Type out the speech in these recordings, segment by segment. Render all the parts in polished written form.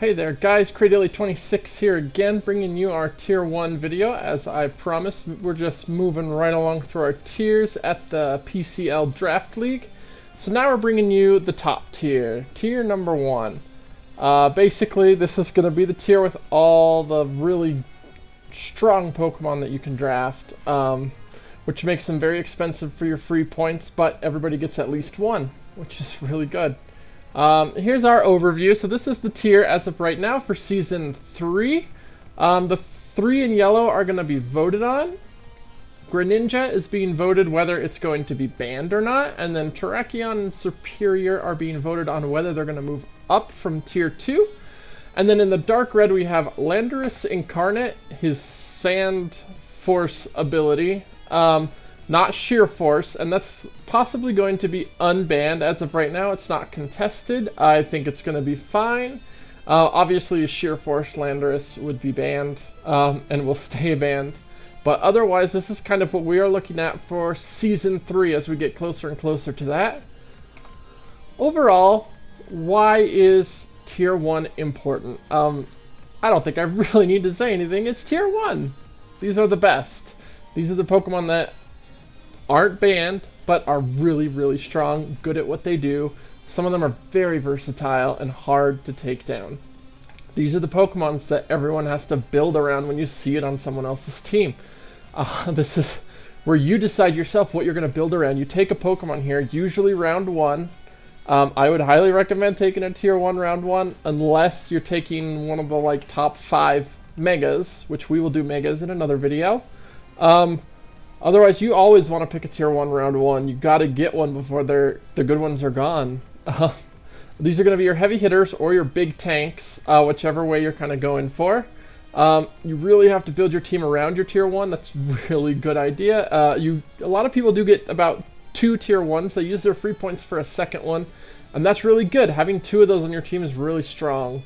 Hey there guys, Cradilly26 here again, bringing you our Tier 1 video. As I promised, we're just moving right along through our tiers at the PCL Draft League. So now we're bringing you the top tier, tier number 1. Basically, this is going to be the tier with all the really strong Pokemon that you can draft, which makes them very expensive for your free points, but everybody gets at least one, which is really good. Here's our overview. So this is the tier as of right now for Season 3. The 3 in yellow are going to be voted on. Greninja is being voted whether it's going to be banned or not. And then Terrakion and Serperior are being voted on whether they're going to move up from Tier 2. And then in the dark red we have Landorus Incarnate, his Sand Force ability. Not Sheer Force, and that's possibly going to be unbanned. As of right now, it's not contested. I think it's going to be fine. Obviously, Sheer Force Landorus would be banned, and will stay banned. But otherwise, this is kind of what we are looking at for Season 3 as we get closer and closer to that. Overall, why is Tier 1 important? I don't think I really need to say anything. It's Tier 1. These are the best. These are the Pokemon that aren't banned, but are really, really strong, good at what they do. Some of them are very versatile and hard to take down. These are the Pokemons that everyone has to build around when you see it on someone else's team. This is where you decide yourself what you're going to build around. You take a Pokemon here, usually round 1. I would highly recommend taking a Tier 1 round 1, unless you're taking one of the top 5 Megas, which we will do Megas in another video. Otherwise, you always want to pick a Tier 1 round 1. You got to get one before the good ones are gone. These are going to be your heavy hitters or your big tanks, whichever way you're kind of going for. You really have to build your team around your Tier 1. That's a really good idea. A lot of people do get about 2 Tier 1s. They use their free points for a second one, and that's really good. Having 2 of those on your team is really strong.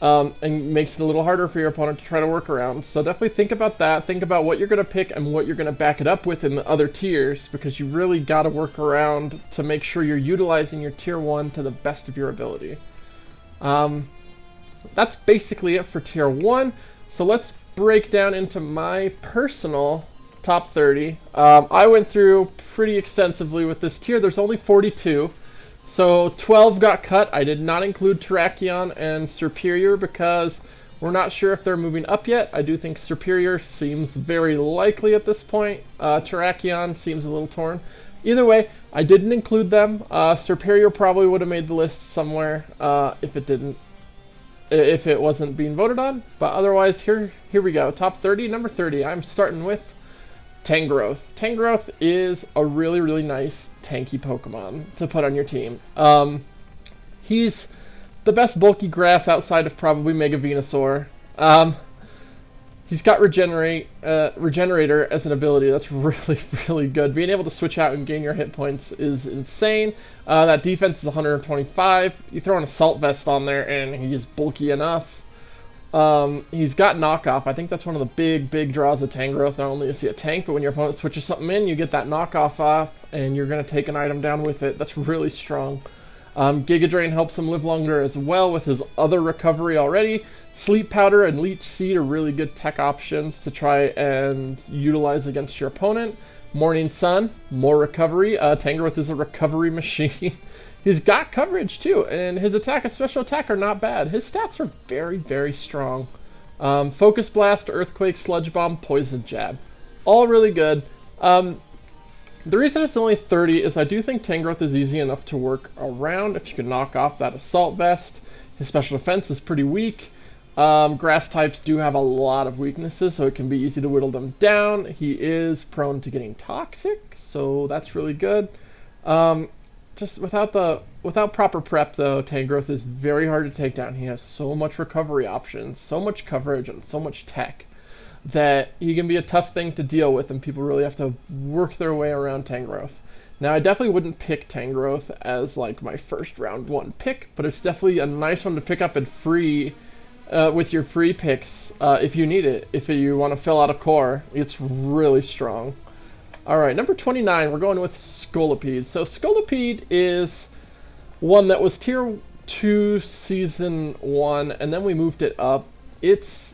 And makes it a little harder for your opponent to try to work around. So definitely think about that. Think about what you're going to pick and what you're going to back it up with in the other tiers, because you really got to work around to make sure you're utilizing your Tier 1 to the best of your ability. That's basically it for Tier 1. So let's break down into my personal top 30. I went through pretty extensively with this tier. There's only 42. So 12 got cut. I did not include Terrakion and Serperior because we're not sure if they're moving up yet. I do think Serperior seems very likely at this point. Terrakion seems a little torn. Either way, I didn't include them. Serperior probably would have made the list somewhere if it wasn't being voted on. But otherwise, here we go. Top 30, number 30. I'm starting with Tangrowth. Tangrowth is a really, really nice tanky Pokemon to put on your team. He's the best bulky grass outside of probably Mega Venusaur. He's got Regenerator as an ability. That's really, really good. Being able to switch out and gain your hit points is insane. That defense is 125. You throw an Assault Vest on there and he's bulky enough. He's got knockoff. I think that's one of the big draws of Tangrowth. Not only is he a tank, but when your opponent switches something in, you get that knockoff off, and you're going to take an item down with it. That's really strong. Giga Drain helps him live longer as well with his other recovery already. Sleep Powder and Leech Seed are really good tech options to try and utilize against your opponent. Morning Sun, more recovery. Tangrowth is a recovery machine. He's got coverage too, and his attack and special attack are not bad. His stats are very, very strong. Focus Blast, Earthquake, Sludge Bomb, Poison Jab. All really good. The reason it's only 30 is I do think Tangrowth is easy enough to work around if you can knock off that Assault Vest. His special defense is pretty weak. Grass types do have a lot of weaknesses, so it can be easy to whittle them down. He is prone to getting toxic, so that's really good. Just without proper prep, though, Tangrowth is very hard to take down. He has so much recovery options, so much coverage, and so much tech that he can be a tough thing to deal with, and people really have to work their way around Tangrowth. Now, I definitely wouldn't pick Tangrowth as my first round 1 pick, but it's definitely a nice one to pick up and free with your free picks if you need it. If you want to fill out a core, it's really strong. Alright, number 29, we're going with Scolipede. So Scolipede is one that was tier 2 season 1, and then we moved it up.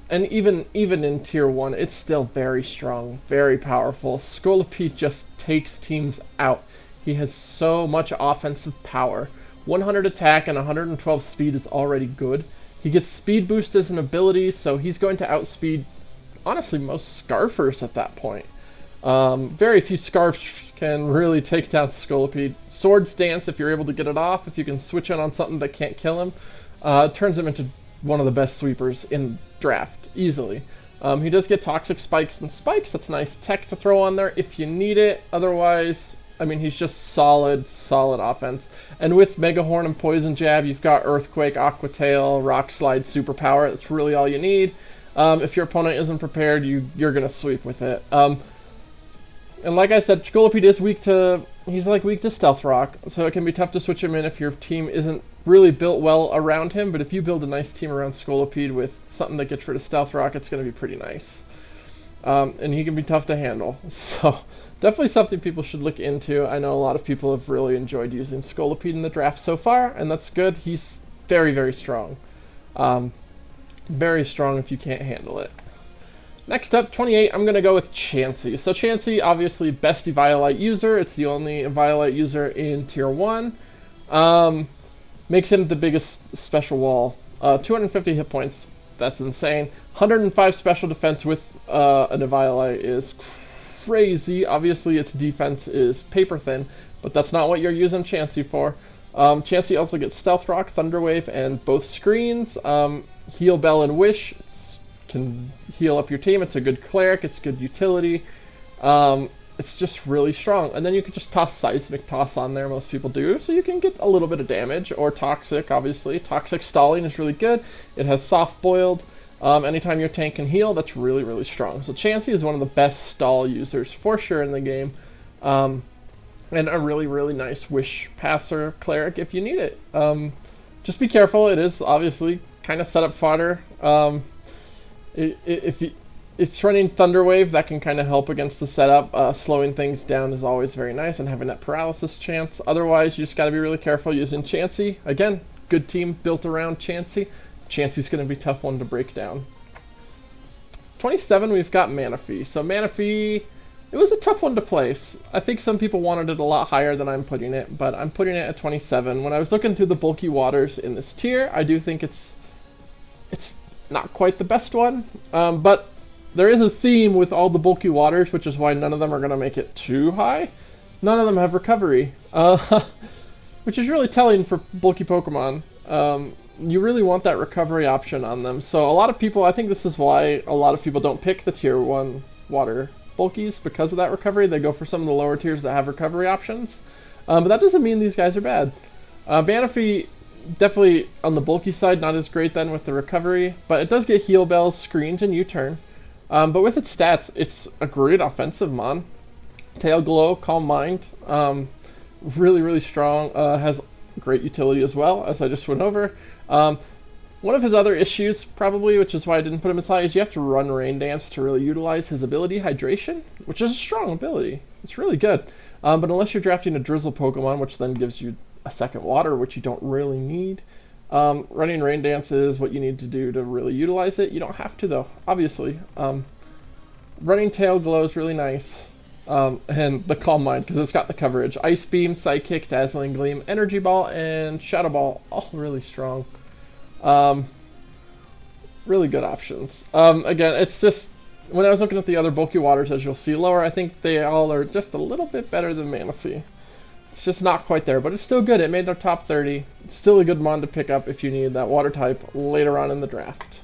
And even in tier 1, it's still very strong, very powerful. Scolipede just takes teams out. He has so much offensive power. 100 attack and 112 speed is already good. He gets speed boost as an ability, so he's going to outspeed, honestly, most Scarfers at that point. Very few Scarfs can really take down Scolipede. Swords Dance, if you're able to get it off, if you can switch in on something that can't kill him, turns him into one of the best sweepers in draft, easily. He does get Toxic Spikes and Spikes. That's nice tech to throw on there if you need it. Otherwise, I mean, he's just solid offense. And with Mega Horn and Poison Jab, you've got Earthquake, Aqua Tail, Rock Slide, Superpower. That's really all you need. If your opponent isn't prepared, you're going to sweep with it. And like I said, Scolipede is weak to Stealth Rock, so it can be tough to switch him in if your team isn't really built well around him, but if you build a nice team around Scolipede with something that gets rid of Stealth Rock, it's going to be pretty nice. And he can be tough to handle, so definitely something people should look into. I know a lot of people have really enjoyed using Scolipede in the draft so far, and that's good. He's very strong. Very strong if you can't handle it. Next up, 28, I'm going to go with Chauncey. So Chauncey, obviously best Eviolite user. It's the only Eviolite user in Tier 1. Makes him the biggest special wall. 250 hit points, that's insane. 105 special defense with an Eviolite is crazy. Obviously its defense is paper thin, but that's not what you're using Chauncey for. Chauncey also gets Stealth Rock, Thunder Wave, and both screens. Heal Bell and Wish can heal up your team. It's a good cleric, it's good utility. It's just really strong. And then you can just toss Seismic Toss on there, most people do, so you can get a little bit of damage, or Toxic, obviously. Toxic Stalling is really good. It has Soft Boiled. Anytime your tank can heal, that's really strong. So Chauncey is one of the best stall users for sure in the game. And a really nice Wish Passer cleric if you need it. Just be careful, it is obviously kind of setup fodder. If it's running Thunder Wave, that can kind of help against the setup. Slowing things down is always very nice, and having that paralysis chance. Otherwise, you just got to be really careful using Chauncey. Again, good team built around Chauncey. Chauncey's going to be a tough one to break down. 27, we've got Manaphy. So Manaphy, it was a tough one to place. I think some people wanted it a lot higher than I'm putting it, but I'm putting it at 27. When I was looking through the bulky waters in this tier, I do think it's not quite the best one, but there is a theme with all the bulky waters, which is why none of them are going to make it too high. None of them have recovery, which is really telling for bulky Pokemon. You really want that recovery option on them. So a lot of people, I think this is why a lot of people don't pick the tier 1 water bulkies, because of that recovery. They go for some of the lower tiers that have recovery options. But that doesn't mean these guys are bad. Manaphy, definitely on the bulky side, not as great then with the recovery, but it does get Heal Bells, Screens, and U-Turn. But with its stats, it's a great offensive mon. Tail Glow, Calm Mind, really strong. Has great utility as well, as I just went over. One of his other issues, probably, which is why I didn't put him as high, is you have to run Rain Dance to really utilize his ability, Hydration, which is a strong ability. It's really good. But unless you're drafting a Drizzle Pokemon, which then gives you a second water, which you don't really need, running Rain Dance is what you need to do to really utilize it. You don't have to, though, obviously. Running Tail Glow is really nice. And the Calm Mind, because it's got the coverage. Ice Beam, Psychic, Dazzling Gleam, Energy Ball, and Shadow Ball, all really strong. Really good options. Again, it's just, when I was looking at the other bulky waters, as you'll see lower, I think they all are just a little bit better than Manaphy. It's just not quite there, but it's still good. It made their top 30. It's still a good mon to pick up if you need that water type later on in the draft.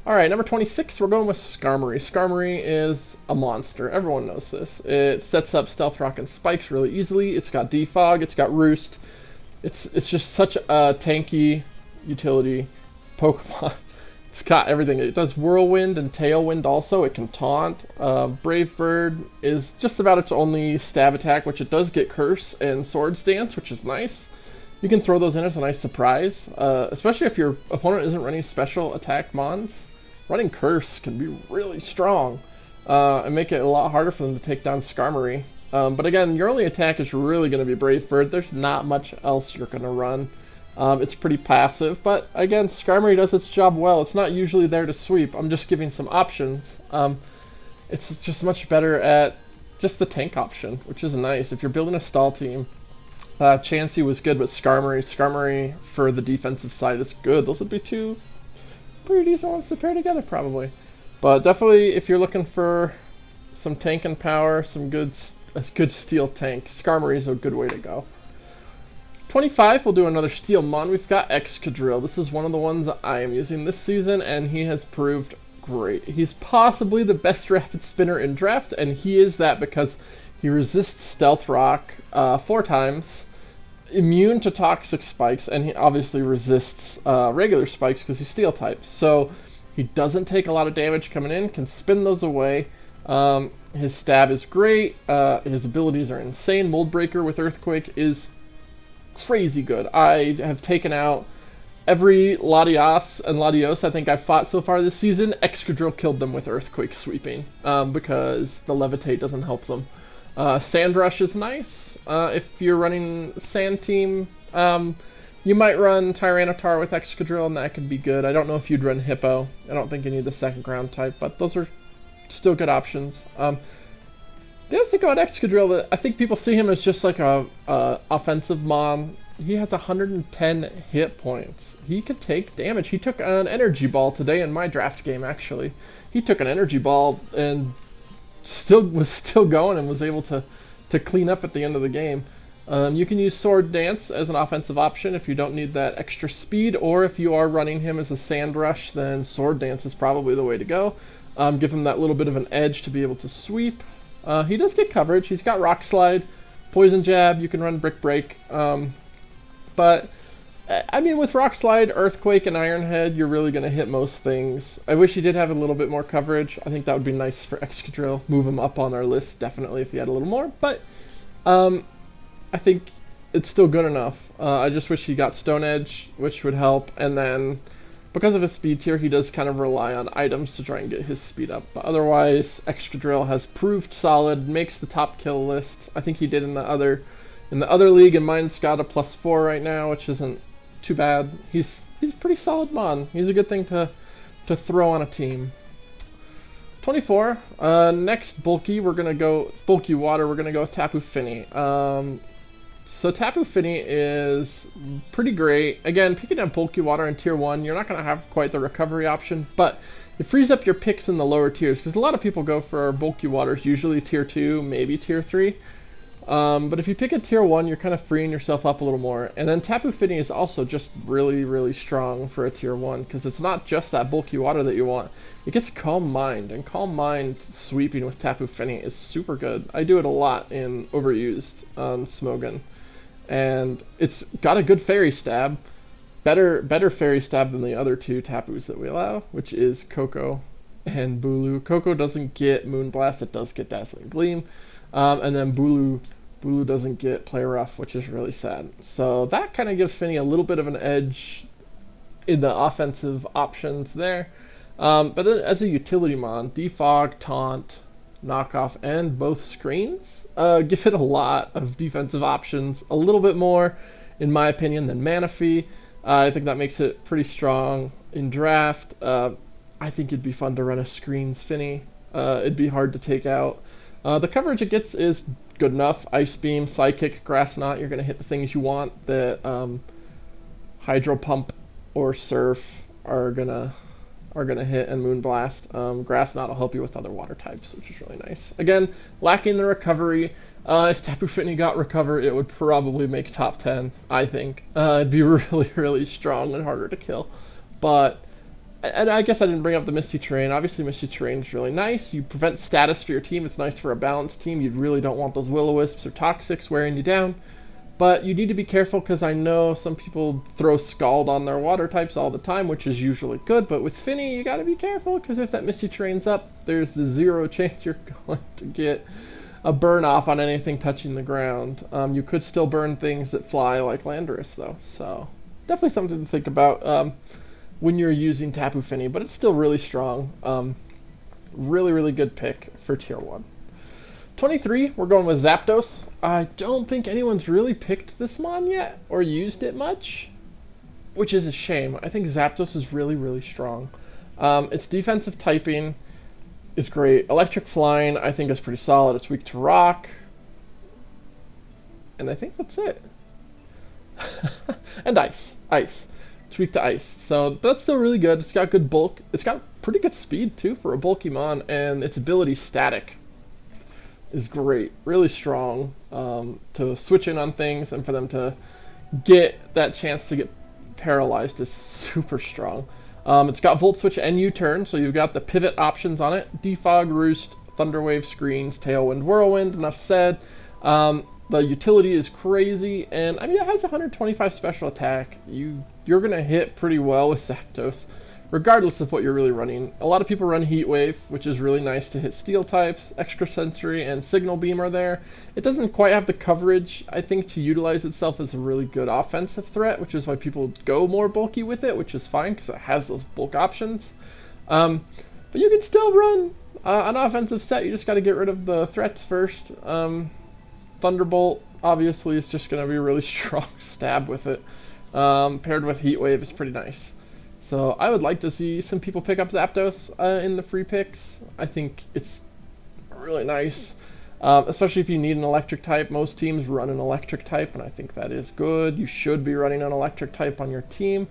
Alright, number 26, we're going with Skarmory. Skarmory is a monster. Everyone knows this. It sets up Stealth Rock and Spikes really easily. It's got Defog, it's got Roost. It's just such a tanky utility Pokemon. It's got everything. It does Whirlwind and Tailwind also. It can Taunt. Brave Bird is just about its only stab attack, which it does get Curse and Swords Dance, which is nice. You can throw those in as a nice surprise, especially if your opponent isn't running special attack mons. Running Curse can be really strong and make it a lot harder for them to take down Skarmory. But again, your only attack is really going to be Brave Bird. There's not much else you're going to run. It's pretty passive, but again, Skarmory does its job well. It's not usually there to sweep. I'm just giving some options. It's just much better at just the tank option, which is nice. If you're building a stall team, Chauncey was good with Skarmory. Skarmory for the defensive side is good. Those would be two pretty decent ones to pair together, probably. But definitely, if you're looking for some tank and power, a good steel tank, Skarmory is a good way to go. 25, we'll do another Steel Mon. We've got Excadrill. This is one of the ones I am using this season, and he has proved great. He's possibly the best rapid spinner in draft, and he is that because he resists Stealth Rock 4 times, immune to toxic spikes, and he obviously resists regular spikes because he's Steel type. So he doesn't take a lot of damage coming in, can spin those away. His stab is great. His abilities are insane. Mold Breaker with Earthquake is crazy good. I have taken out every Latios and Latios I think I've fought so far this season. Excadrill killed them with Earthquake sweeping because the Levitate doesn't help them. Sand Rush is nice. If you're running Sand Team, you might run Tyranitar with Excadrill, and that could be good. I don't know if you'd run Hippo. I don't think you need the second ground type, but those are still good options. The other thing about Excadrill, I think people see him as just like a offensive Mon. He has 110 hit points. He could take damage. He took an Energy Ball today in my draft game, actually. He took an Energy Ball and was still going and was able to clean up at the end of the game. You can use Sword Dance as an offensive option if you don't need that extra speed, or if you are running him as a Sand Rush, then Sword Dance is probably the way to go. Give him that little bit of an edge to be able to sweep. He does get coverage. He's got Rock Slide, Poison Jab, you can run Brick Break. But, I mean, with Rock Slide, Earthquake, and Iron Head, you're really going to hit most things. I wish he did have a little bit more coverage. I think that would be nice for Excadrill. Move him up on our list, definitely, if he had a little more. But, I think it's still good enough. I just wish he got Stone Edge, which would help. And then, because of his speed tier, he does kind of rely on items to try and get his speed up. But otherwise, Excadrill has proved solid, makes the top kill list. I think he did in the other league, and mine's got a +4 right now, which isn't too bad. He's a pretty solid Mon. He's a good thing to throw on a team. 24. Next bulky water. We're gonna go with Tapu Fini. So Tapu Fini is pretty great. Again, picking up bulky water in tier 1, you're not gonna have quite the recovery option, but it frees up your picks in the lower tiers because a lot of people go for bulky waters, usually tier 2, maybe tier 3. But if you pick a tier 1, you're kind of freeing yourself up a little more. And then Tapu Fini is also just really, really strong for a tier 1 because it's not just that bulky water that you want. It gets Calm Mind, and Calm Mind sweeping with Tapu Fini is super good. I do it a lot in Overused on Smogon. And it's got a good Fairy Stab. Better Fairy Stab than the other 2 Tapus that we allow, which is Koko and Bulu. Koko doesn't get Moonblast, it does get Dazzling Gleam. And then Bulu doesn't get Play Rough, which is really sad. So that kind of gives Fini a little bit of an edge in the offensive options there. But then as a utility Mon, Defog, Taunt, Knockoff, and both Screens give it a lot of defensive options. A little bit more, in my opinion, than Manaphy. I think that makes it pretty strong in draft. I think it'd be fun to run a Screens Fini. It'd be hard to take out. The coverage it gets is good enough. Ice Beam, Psychic, Grass Knot, you're going to hit the things you want. The Hydro Pump or Surf are gonna hit, and Moonblast. Grass Knot will help you with other water types, which is really nice. Again, lacking the recovery. If Tapu Fini got recover, it would probably make top 10, I think. It'd be really, really strong and harder to kill. But, and I guess I didn't bring up the Misty Terrain. Obviously, Misty Terrain is really nice. You prevent status for your team. It's nice for a balanced team. You really don't want those Will-O-Wisps or Toxics wearing you down. But you need to be careful because I know some people throw Scald on their water types all the time, which is usually good. But with Fini, you got to be careful because if that Misty Terrain's up, there's the 0 chance you're going to get a burn off on anything touching the ground. You could still burn things that fly like Landorus though. So definitely something to think about when you're using Tapu Fini, but it's still really strong. Really, really good pick for tier 1. 23, we're going with Zapdos. I don't think anyone's really picked this Mon yet or used it much. which is a shame. I think Zapdos is really, really strong. Its defensive typing is great. Electric Flying, I think, is pretty solid. It's weak to Rock. And I think that's it. And Ice. Ice. It's weak to Ice. So that's still really good. It's got good bulk. It's got pretty good speed, too, for a Bulkymon. And its ability, Static, is great. Really strong to switch in on things, and for them to get that chance to get paralyzed is super strong. It's got Volt Switch and U-Turn, so you've got the pivot options on it. Defog, Roost, Thunder Wave, Screens, Tailwind, Whirlwind, enough said. The utility is crazy, and I mean, it has 125 special attack. You're going to hit pretty well with Zapdos, regardless of what you're really running. A lot of people run Heat Wave, which is really nice to hit Steel types. Extra Sensory and Signal Beam are there. It doesn't quite have the coverage, I think, to utilize itself as a really good offensive threat, which is why people go more bulky with it, which is fine because it has those bulk options. But you can still run an offensive set. You just got to get rid of the threats first. Thunderbolt, obviously, is just going to be a really strong stab with it. Paired with Heat Wave is pretty nice. So I would like to see some people pick up Zapdos in the free picks. I think it's really nice, especially if you need an electric type. Most teams run an electric type, and I think that is good. You should be running an electric type on your team.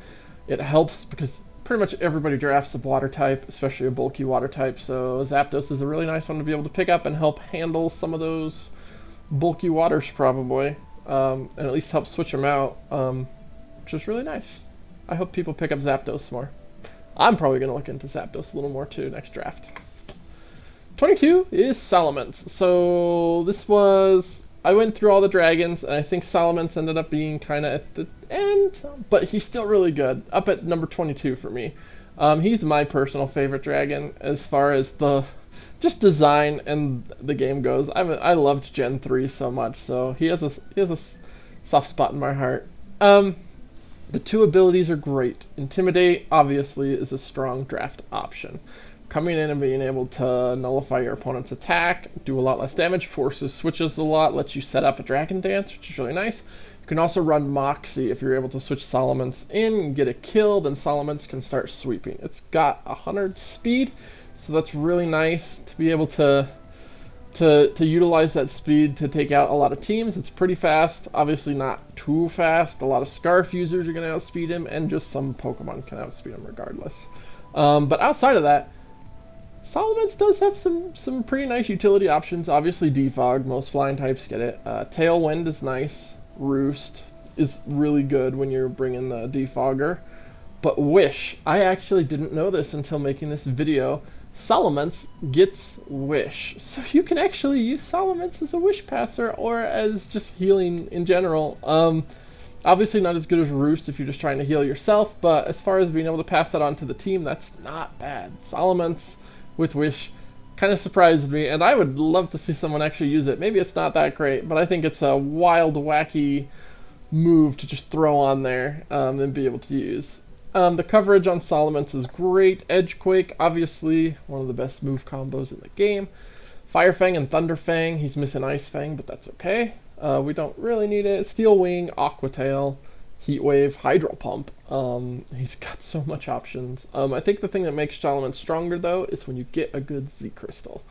It helps because pretty much everybody drafts a water type, especially a bulky water type. So Zapdos is a really nice one to be able to pick up and help handle some of those bulky waters probably, and at least help switch them out, which is really nice. I hope people pick up Zapdos more. I'm probably going to look into Zapdos a little more too next draft. 22 is Salamence. So this was, I went through all the dragons, and I think Salamence ended up being kind of at the end, but he's still really good. Up at number 22 for me. He's my personal favorite dragon as far as the just design and the game goes. I loved Gen 3 so much, so he has a soft spot in my heart. The two abilities are great. Intimidate, obviously, is a strong draft option. Coming in and being able to nullify your opponent's attack, do a lot less damage, forces switches a lot, lets you set up a Dragon Dance, which is really nice. You can also run Moxie if you're able to switch Salamence in and get it killed, then Salamence can start sweeping. It's got 100 speed, so that's really nice to be able to utilize that speed to take out a lot of teams. It's pretty fast, obviously not too fast. A lot of Scarf users are going to outspeed him, and just some Pokemon can outspeed him regardless. But outside of that, Salamence does have some pretty nice utility options. Obviously Defog, most flying types get it. Tailwind is nice. Roost is really good when you're bringing the Defogger. But Wish, I actually didn't know this until making this video. Salamence gets Wish, so you can actually use Salamence as a Wish passer or as just healing in general. Obviously not as good as Roost if you're just trying to heal yourself, but as far as being able to pass that on to the team, that's not bad. Salamence with Wish kind of surprised me, and I would love to see someone actually use it. Maybe it's not that great, but I think it's a wild, wacky move to just throw on there and be able to use. The coverage on Salamence is great. Edgequake, obviously, one of the best move combos in the game. Fire Fang and Thunder Fang. He's missing Ice Fang, but that's okay. We don't really need it. Steel Wing, Aqua Tail, Heat Wave, Hydro Pump. He's got so much options. I think the thing that makes Salamence stronger, though, is when you get a good Z Crystal.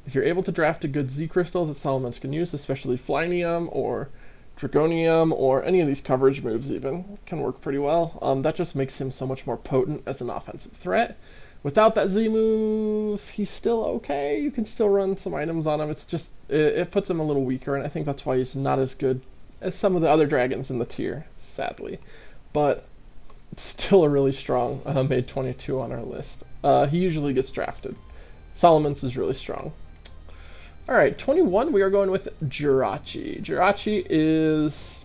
If you're able to draft a good Z Crystal that Salamence can use, especially Flynium or Dragonium or any of these coverage moves even, can work pretty well. That just makes him so much more potent as an offensive threat. Without that Z move, he's still okay. You can still run some items on him. It's just, it puts him a little weaker, and I think that's why he's not as good as some of the other dragons in the tier, sadly. But it's still a really strong made 22 on our list. He usually gets drafted. Salamence is really strong. Alright, 21, we are going with Jirachi. Jirachi is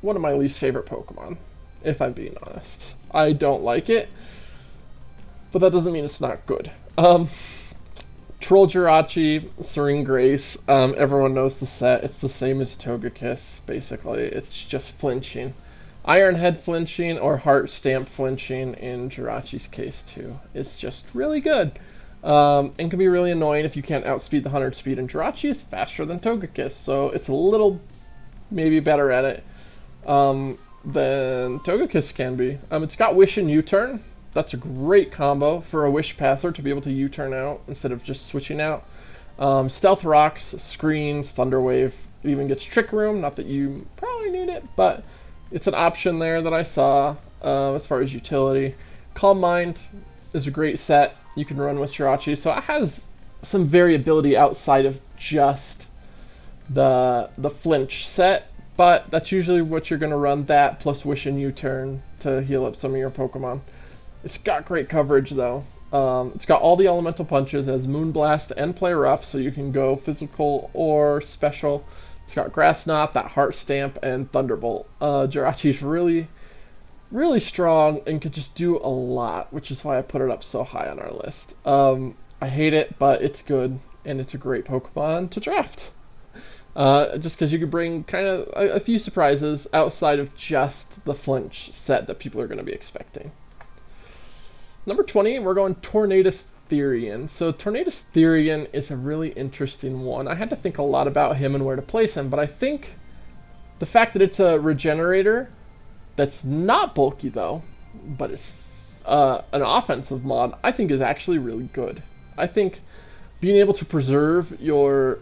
one of my least favorite Pokemon, if I'm being honest. I don't like it, but that doesn't mean it's not good. Troll Jirachi, Serene Grace, everyone knows the set. It's the same as Togekiss, basically. It's just flinching. Iron Head flinching or Heart Stamp flinching in Jirachi's case too. It's just really good. And can be really annoying if you can't outspeed the 100 speed, and Jirachi is faster than Togekiss, so it's a little maybe better at it. than Togekiss can be. It's got Wish and U-turn. That's a great combo for a Wish Passer to be able to U-turn out instead of just switching out. Stealth Rocks, Screens, Thunder Wave, it even gets Trick Room. Not that you probably need it, but it's an option there that I saw as far as utility. Calm Mind is a great set you can run with Jirachi, so it has some variability outside of just the flinch set, but that's usually what you're going to run, that plus Wish and U-turn to heal up some of your Pokemon. It's got great coverage though. It's got all the elemental punches as Moonblast and Play Rough, so you can go physical or special. It's got Grass Knot, that Heart Stamp, and Thunderbolt. Jirachi's really strong and can just do a lot, which is why I put it up so high on our list. I hate it, but it's good, and it's a great Pokemon to draft. Just because you could bring kind of a few surprises outside of just the flinch set that people are going to be expecting. Number 20, we're going Tornadous Therian. So Tornadous Therian is a really interesting one. I had to think a lot about him and where to place him, but I think the fact that it's a regenerator that's not bulky though, but it's an offensive mod, I think is actually really good. I think being able to preserve your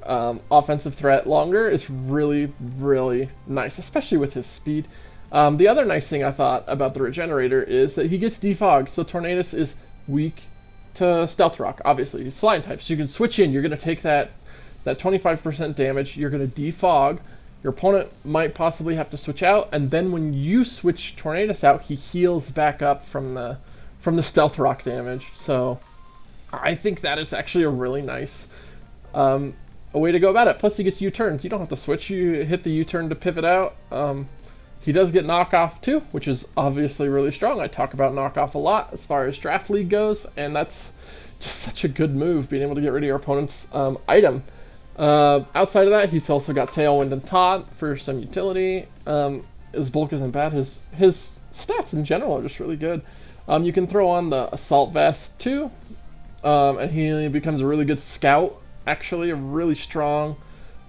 offensive threat longer is really, really nice, especially with his speed. The other nice thing I thought about the regenerator is that he gets defogged, so Tornadous is weak to Stealth Rock, obviously. He's Flying type, so you can switch in. You're going to take that 25% damage, you're going to defog. Your opponent might possibly have to switch out, and then when you switch Tornadous out, he heals back up from the Stealth Rock damage. So I think that is actually a really nice a way to go about it. Plus he gets U-turns. You don't have to switch. You hit the U-turn to pivot out. He does get knockoff too, which is obviously really strong. I talk about knockoff a lot as far as Draft League goes, and that's just such a good move, being able to get rid of your opponent's item. Outside of that, he's also got Tailwind and Taunt for some utility. His bulk isn't bad. His stats in general are just really good. You can throw on the Assault Vest too, and he becomes a really good scout, actually, really strong,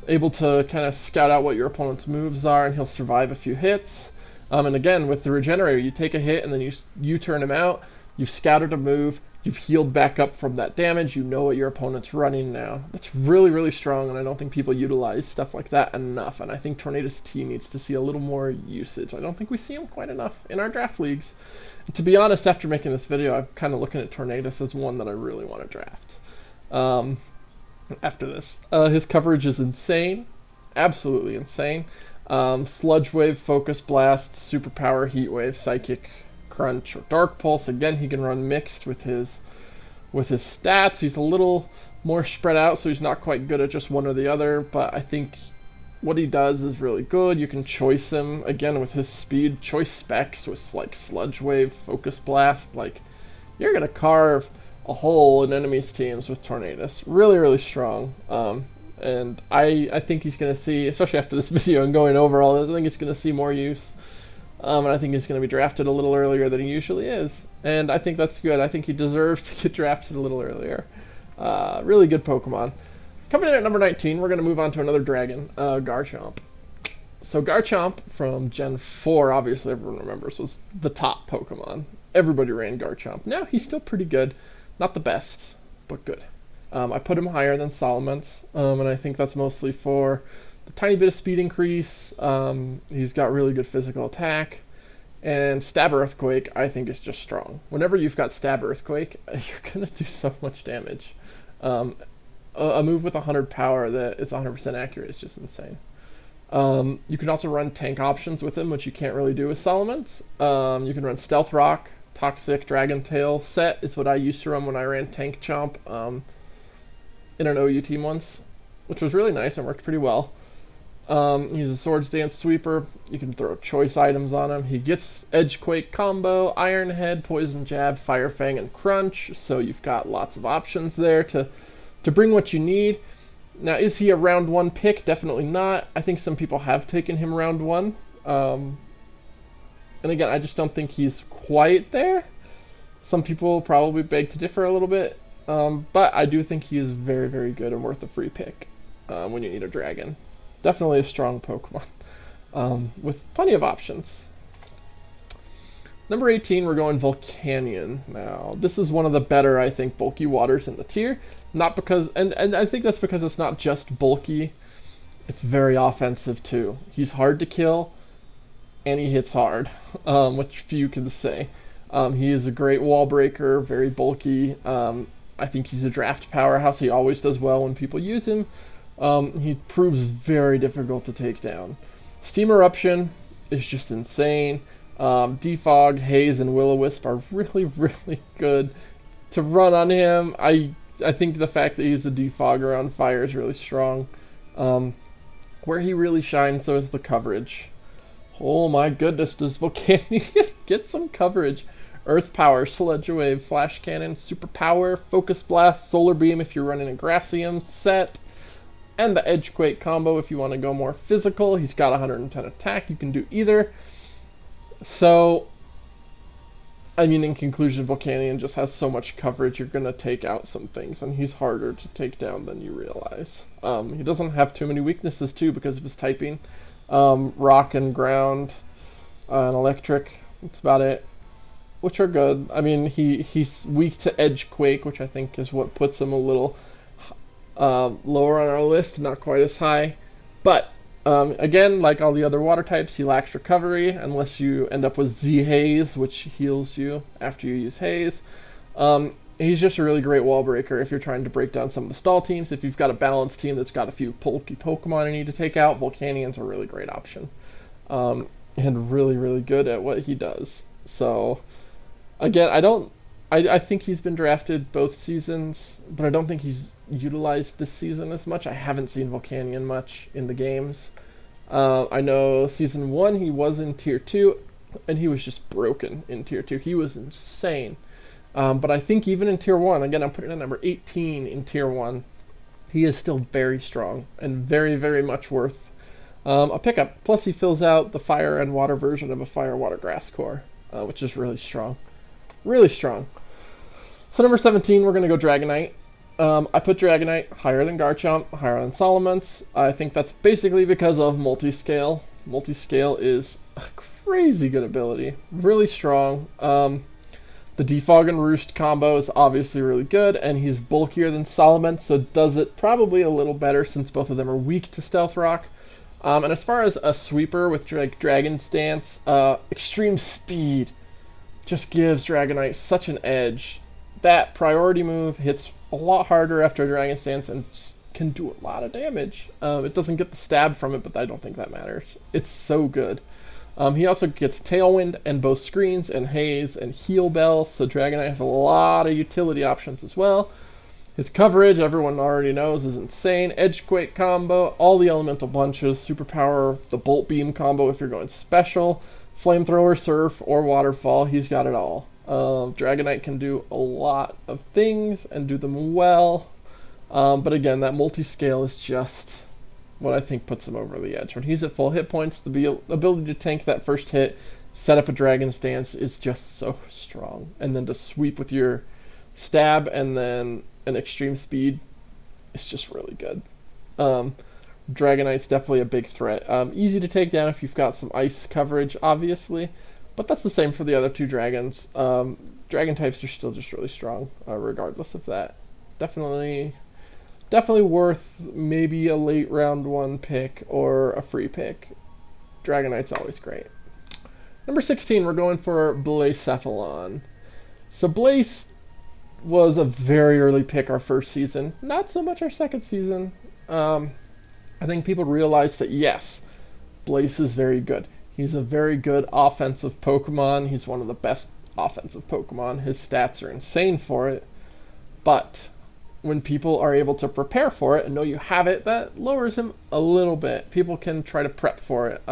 able to kind of scout out what your opponent's moves are, and he'll survive a few hits. And again, with the regenerator, you take a hit and then you turn him out, you've scouted a move, you've healed back up from that damage, you know what your opponent's running now. That's really, really strong, and I don't think people utilize stuff like that enough, and I think Tornadous T needs to see a little more usage. I don't think we see him quite enough in our draft leagues. And to be honest, after making this video, I'm kind of looking at Tornadous as one that I really want to draft. After this. His coverage is insane. Absolutely insane. Sludge Wave, Focus Blast, Superpower, Heat Wave, Psychic, Crunch, or Dark Pulse. Again, he can run mixed with his stats. He's a little more spread out, so he's not quite good at just one or the other, but I think what he does is really good. You can choice him, again, with his speed. Choice specs with, like, Sludge Wave, Focus Blast. Like, you're going to carve a hole in enemies' teams with Tornadous. Really, really strong. And I think he's going to see, especially after this video and going over all this, I think he's going to see more use. And I think he's going to be drafted a little earlier than he usually is. And I think that's good. I think he deserves to get drafted a little earlier. Really good Pokemon. Coming in at number 19, we're going to move on to another dragon, Garchomp. So Garchomp from Gen 4, obviously everyone remembers, was the top Pokemon. Everybody ran Garchomp. Now he's still pretty good. Not the best, but good. I put him higher than Salamence, and I think that's mostly for the tiny bit of speed increase. He's got really good physical attack, and Stab Earthquake I think is just strong. Whenever you've got Stab Earthquake, you're going to do so much damage. A move with 100 power that is 100% accurate is just insane. You can also run tank options with him, which you can't really do with Salamence. You can run Stealth Rock, Toxic, Dragon Tail set is what I used to run when I ran Tank Chomp in an OU team once, which was really nice and worked pretty well. He's a Swords Dance Sweeper. You can throw choice items on him. He gets Edgequake combo, Iron Head, Poison Jab, Fire Fang, and Crunch, so you've got lots of options there to bring what you need. Now, is he a round 1 pick? Definitely not. I think some people have taken him round 1. And again, I just don't think he's quite there. Some people probably beg to differ a little bit. But I do think he is very, very good and worth a free pick when you need a dragon. Definitely a strong Pokemon with plenty of options. Number 18, we're going Vulcanion. Now, this is one of the better, I think, bulky waters in the tier. Not because, and I think that's because it's not just bulky, it's very offensive too. He's hard to kill, and he hits hard, which few can say. He is a great wall breaker, very bulky. I think he's a draft powerhouse. He always does well when people use him. He proves very difficult to take down. Steam Eruption is just insane. Defog, Haze, and Will-O-Wisp are really, really good to run on him. I think the fact that he's a defogger on fire is really strong. Where he really shines, though, is the coverage. Oh my goodness, does Vulcanion get some coverage? Earth Power, Sludge Wave, Flash Cannon, Super Power, Focus Blast, Solar Beam if you're running a Grassium set, and the Edgequake combo if you want to go more physical. He's got 110 attack, you can do either. So, I mean, in conclusion, Vulcanion just has so much coverage, you're going to take out some things, and he's harder to take down than you realize. He doesn't have too many weaknesses, too, because of his typing. Rock and Ground, and Electric, that's about it, which are good. I mean, he's weak to Edgequake, which I think is what puts him a little lower on our list, not quite as high. But, again, like all the other water types, he lacks recovery, unless you end up with Z-Haze, which heals you after you use Haze. He's just a really great wall breaker if you're trying to break down some of the stall teams. If you've got a balanced team that's got a few bulky Pokemon you need to take out, Vulcanion's a really great option. And really, really good at what he does. So, again, I think he's been drafted both seasons, but I don't think he's utilized this season as much. I haven't seen Vulcanion much in the games. I know Season 1 he was in Tier 2, and he was just broken in Tier 2. He was insane. But I think even in Tier 1, again, I'm putting at number 18 in Tier 1, he is still very strong and very, very much worth a pickup. Plus, he fills out the fire and water version of a fire water grass core, which is really strong. Really strong. So, number 17, we're going to go Dragonite. I put Dragonite higher than Garchomp, higher than Salamence. I think that's basically because of Multiscale. Multiscale is a crazy good ability. Really strong. The Defog and Roost combo is obviously really good, and he's bulkier than Salamence, so does it probably a little better since both of them are weak to Stealth Rock. And as far as a sweeper with Dragon's Dance, Extreme Speed just gives Dragonite such an edge. That priority move hits a lot harder after Dragon's Dance and can do a lot of damage. It doesn't get the stab from it, but I don't think that matters. It's so good. He also gets Tailwind and both Screens and Haze and Heal Bell, so Dragonite has a lot of utility options as well. His coverage, everyone already knows, is insane. Edgequake combo, all the elemental bunches, superpower, the Bolt Beam combo if you're going special, Flamethrower, Surf, or Waterfall, he's got it all. Dragonite can do a lot of things and do them well, but again, that multi-scale is just what I think puts him over the edge. When he's at full hit points, the ability to tank that first hit, set up a Dragon's Dance is just so strong. And then to sweep with your stab and then an extreme speed, it's just really good. Dragonite's definitely a big threat. Easy to take down if you've got some ice coverage, obviously, but that's the same for the other two dragons. Dragon types are still just really strong, regardless of that. Definitely worth maybe a late round 1 pick or a free pick. Dragonite's always great. Number 16, we're going for Blacephalon. So Blaze was a very early pick our first season. Not so much our second season. I think people realized that yes, Blaze is very good. He's a very good offensive Pokemon. He's one of the best offensive Pokemon. His stats are insane for it. But when people are able to prepare for it and know you have it, that lowers him a little bit. People can try to prep for it.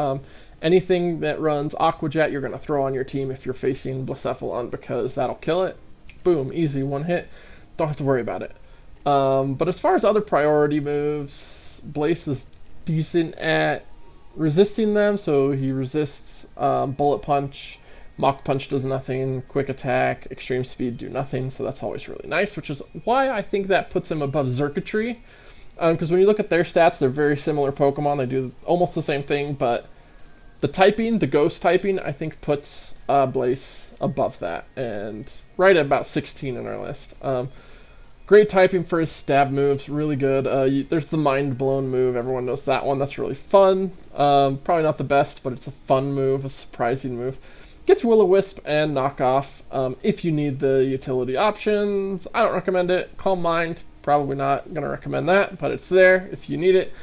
Anything that runs Aqua Jet, you're going to throw on your team if you're facing Blacephalon because that'll kill it. Boom, easy, 1 hit. Don't have to worry about it. But as far as other priority moves, Blaze is decent at resisting them, so he resists Bullet Punch. Mach Punch does nothing, Quick Attack, Extreme Speed do nothing, so that's always really nice, which is why I think that puts him above Xurkitree. Because when you look at their stats, they're very similar Pokemon. They do almost the same thing, but the typing, the Ghost typing, I think puts Blaze above that, and right at about 16 in our list. Great typing for his stab moves, really good. There's the Mind Blown move, everyone knows that one, that's really fun. Probably not the best, but it's a fun move, a surprising move. Gets Will-O-Wisp and Knockoff if you need the utility options. I don't recommend it. Calm Mind, probably not going to recommend that, but it's there if you need it.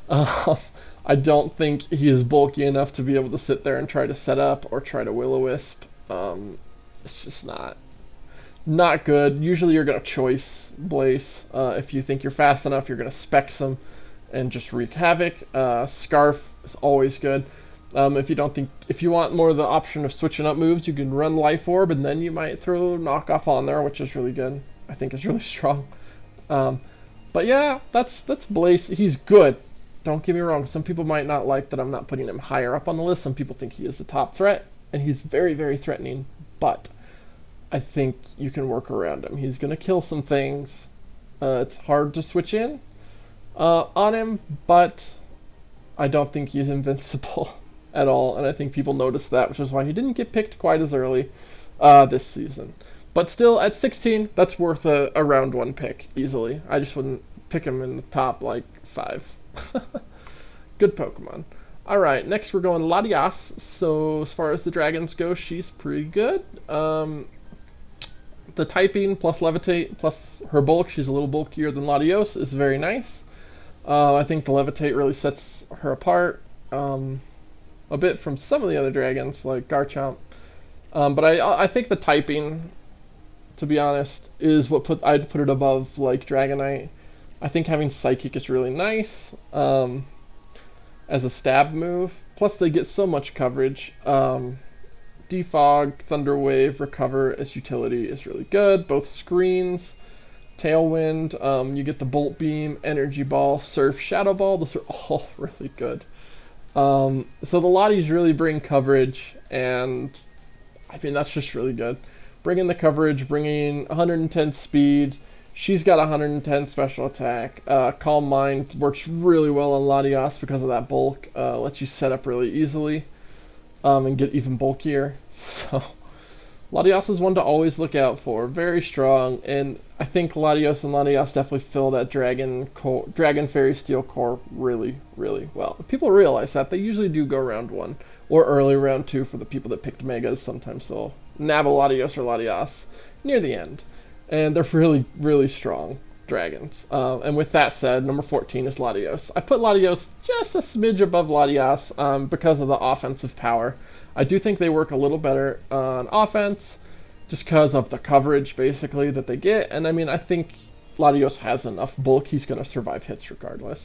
I don't think he is bulky enough to be able to sit there and try to set up or try to Will-O-Wisp. It's just not good. Usually you're going to choice Blaze. If you think you're fast enough, you're going to Specs him and just wreak havoc. Scarf is always good. If you want more of the option of switching up moves, you can run Life Orb, and then you might throw Knockoff on there, which is really good. I think is really strong. But yeah, that's Blaze. He's good. Don't get me wrong. Some people might not like that I'm not putting him higher up on the list. Some people think he is a top threat, and he's very, very threatening. But I think you can work around him. He's going to kill some things. It's hard to switch in on him, but I don't think he's invincible at all, and I think people noticed that, which is why he didn't get picked quite as early this season. But still, at 16, that's worth a round 1 pick, easily. I just wouldn't pick him in the top, like, 5. Good Pokemon. Alright, next we're going Latios. So, as far as the dragons go, she's pretty good. The typing plus Levitate plus her bulk, she's a little bulkier than Latios, is very nice. I think the Levitate really sets her apart a bit from some of the other dragons, like Garchomp. But I think the typing, to be honest, is what I'd put it above, like, Dragonite. I think having Psychic is really nice as a stab move. Plus, they get so much coverage. Defog, Thunder Wave, Recover as utility is really good. Both screens, Tailwind, you get the Bolt Beam, Energy Ball, Surf, Shadow Ball. Those are all really good. So the Lotties really bring coverage, and I mean, that's just really good. Bringing the coverage, bringing 110 speed. She's got 110 special attack. Calm Mind works really well on Latios because of that bulk. Lets you set up really easily and get even bulkier. So Latios is one to always look out for. Very strong, and I think Latios and Latios definitely fill that Dragon Fairy Steel core really, really well. If people realize that, they usually do go round 1 or early round 2 for the people that picked Megas. Sometimes they'll nab a Latios or Latios near the end. And they're really, really strong dragons. And with that said, number 14 is Latios. I put Latios just a smidge above Latios because of the offensive power. I do think they work a little better on offense just because of the coverage, basically, that they get. And I mean, I think Latios has enough bulk. He's going to survive hits regardless.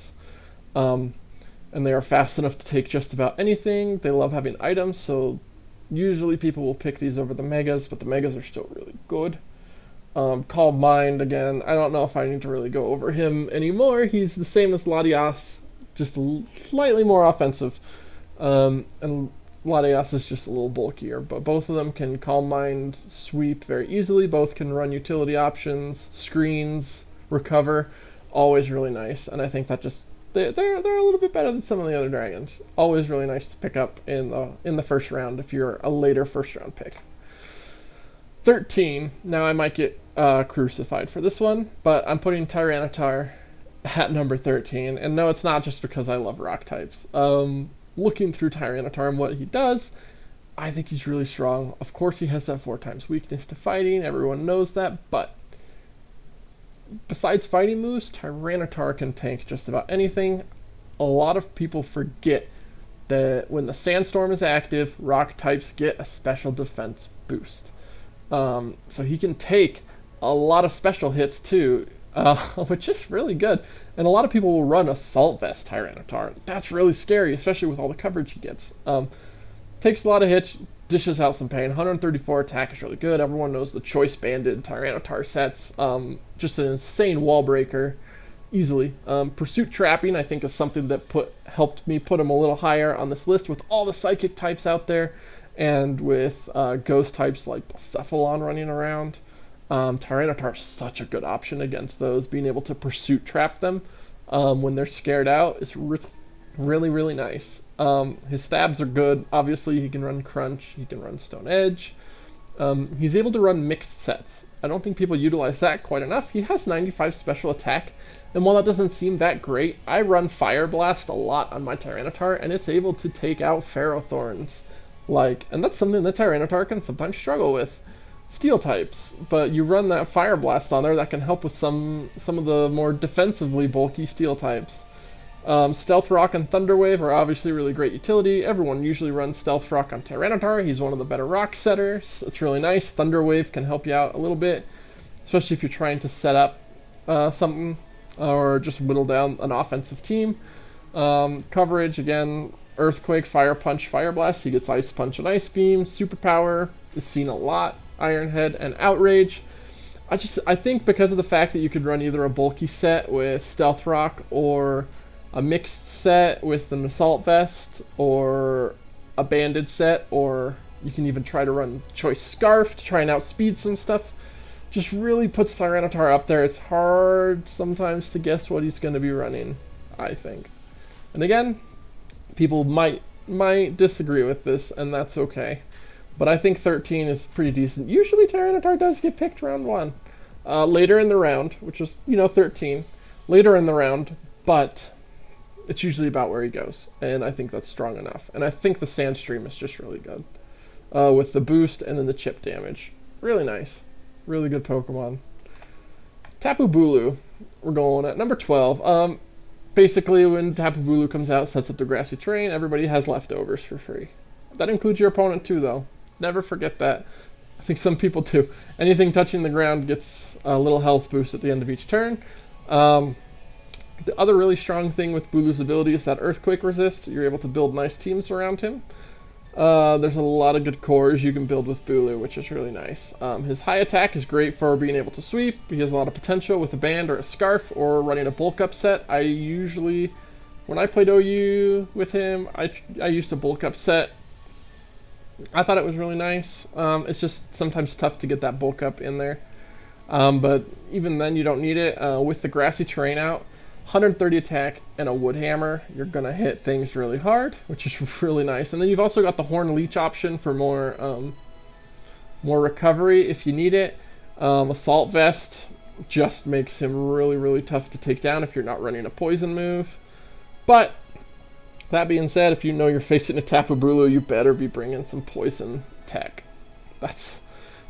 And they are fast enough to take just about anything. They love having items, so usually people will pick these over the Megas, but the Megas are still really good. Calm Mind, again, I don't know if I need to really go over him anymore. He's the same as Latios, just slightly more offensive. And Latios is just a little bulkier, but both of them can Calm Mind sweep very easily. Both can run utility options, screens, recover. Always really nice, and I think that just they're a little bit better than some of the other dragons. Always really nice to pick up in the first round if you're a later first round pick. 13. Now I might get crucified for this one, but I'm putting Tyranitar at number 13. And no, it's not just because I love rock types. Looking through Tyranitar and what he does, I think he's really strong. Of course, he has that 4x weakness to fighting. Everyone knows that, but besides fighting moves, Tyranitar can tank just about anything. A lot of people forget that when the Sandstorm is active, rock types get a special defense boost. So he can take a lot of special hits too, which is really good. And a lot of people will run Assault Vest Tyranitar. That's really scary, especially with all the coverage he gets. Takes a lot of hits, dishes out some pain. 134 attack is really good. Everyone knows the Choice Banded Tyranitar sets. Just an insane wall breaker, easily. Pursuit Trapping, I think, is something that helped me put him a little higher on this list with all the Psychic types out there. And with ghost types like Cephalon running around, Tyranitar is such a good option against those. Being able to pursuit trap them when they're scared out is really, really nice. His stabs are good. Obviously, he can run Crunch. He can run Stone Edge. He's able to run mixed sets. I don't think people utilize that quite enough. He has 95 special attack, and while that doesn't seem that great, I run Fire Blast a lot on my Tyranitar, and it's able to take out Ferrothorns. And that's something that Tyranitar can sometimes struggle with. Steel types, but you run that Fire Blast on there, that can help with some of the more defensively bulky Steel types. Stealth Rock and Thunder Wave are obviously really great utility. Everyone usually runs Stealth Rock on Tyranitar. He's one of the better rock setters. It's really nice. Thunder Wave can help you out a little bit, especially if you're trying to set up something or just whittle down an offensive team. Coverage, again, Earthquake, Fire Punch, Fire Blast. He gets Ice Punch and Ice Beam. Superpower is seen a lot. Iron Head and Outrage. I think because of the fact that you could run either a bulky set with Stealth Rock or a mixed set with an Assault Vest or a banded set, or you can even try to run Choice Scarf to try and outspeed some stuff, just really puts Tyranitar up there. It's hard sometimes to guess what he's going to be running, I think. And again, people might disagree with this, and that's okay. But I think 13 is pretty decent. Usually Tyranitar does get picked round 1. Later in the round, which is, 13. Later in the round, but it's usually about where he goes. And I think that's strong enough. And I think the Sandstream is just really good. With the boost and then the chip damage. Really nice. Really good Pokemon. Tapu Bulu, we're going at number 12. Basically, when Tapu Bulu comes out, sets up the grassy terrain, everybody has leftovers for free. That includes your opponent too, though. Never forget that. I think some people do. Anything touching the ground gets a little health boost at the end of each turn. The other really strong thing with Bulu's ability is that Earthquake resist. You're able to build nice teams around him. There's a lot of good cores you can build with Bulu, which is really nice. His high attack is great for being able to sweep. He has a lot of potential with a band or a scarf or running a bulk up set. I usually, when I played OU with him, I used a bulk up set. I thought it was really nice. It's just sometimes tough to get that bulk up in there. But even then, you don't need it. With the grassy terrain out, 130 attack and a wood hammer, you're going to hit things really hard, which is really nice. And then you've also got the Horn Leech option for more recovery if you need it. Assault Vest just makes him really, really tough to take down if you're not running a poison move. But that being said, if you know you're facing a Tapu Bulu, you better be bringing some poison tech. That's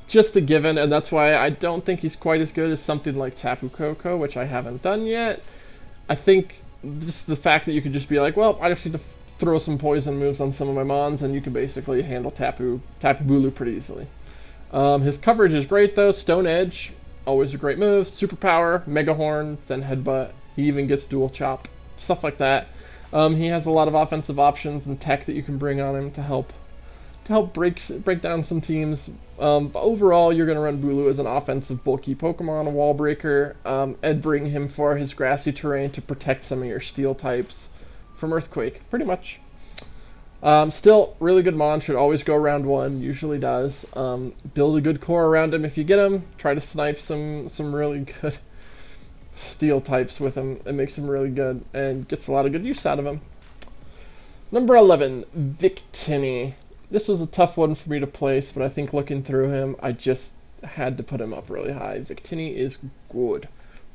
just a given, and that's why I don't think he's quite as good as something like Tapu Koko, which I haven't done yet. I think just the fact that you could just be like, well, I just need to throw some poison moves on some of my Mons, and you can basically handle Tapu Bulu pretty easily. His coverage is great, though. Stone Edge, always a great move. Superpower, Mega Horn, Zen Headbutt. He even gets Dual Chop, stuff like that. He has a lot of offensive options and tech that you can bring on him to help break down some teams. But overall, you're going to run Bulu as an offensive bulky Pokemon, a wall breaker, and bring him for his grassy terrain to protect some of your steel types from Earthquake, pretty much. Still, really good Mon, should always go round 1, usually does. Build a good core around him if you get him. Try to snipe some really good steel types with him. It makes him really good and gets a lot of good use out of him. Number 11, Victini. This was a tough one for me to place, but I think looking through him, I just had to put him up really high. Victini is good.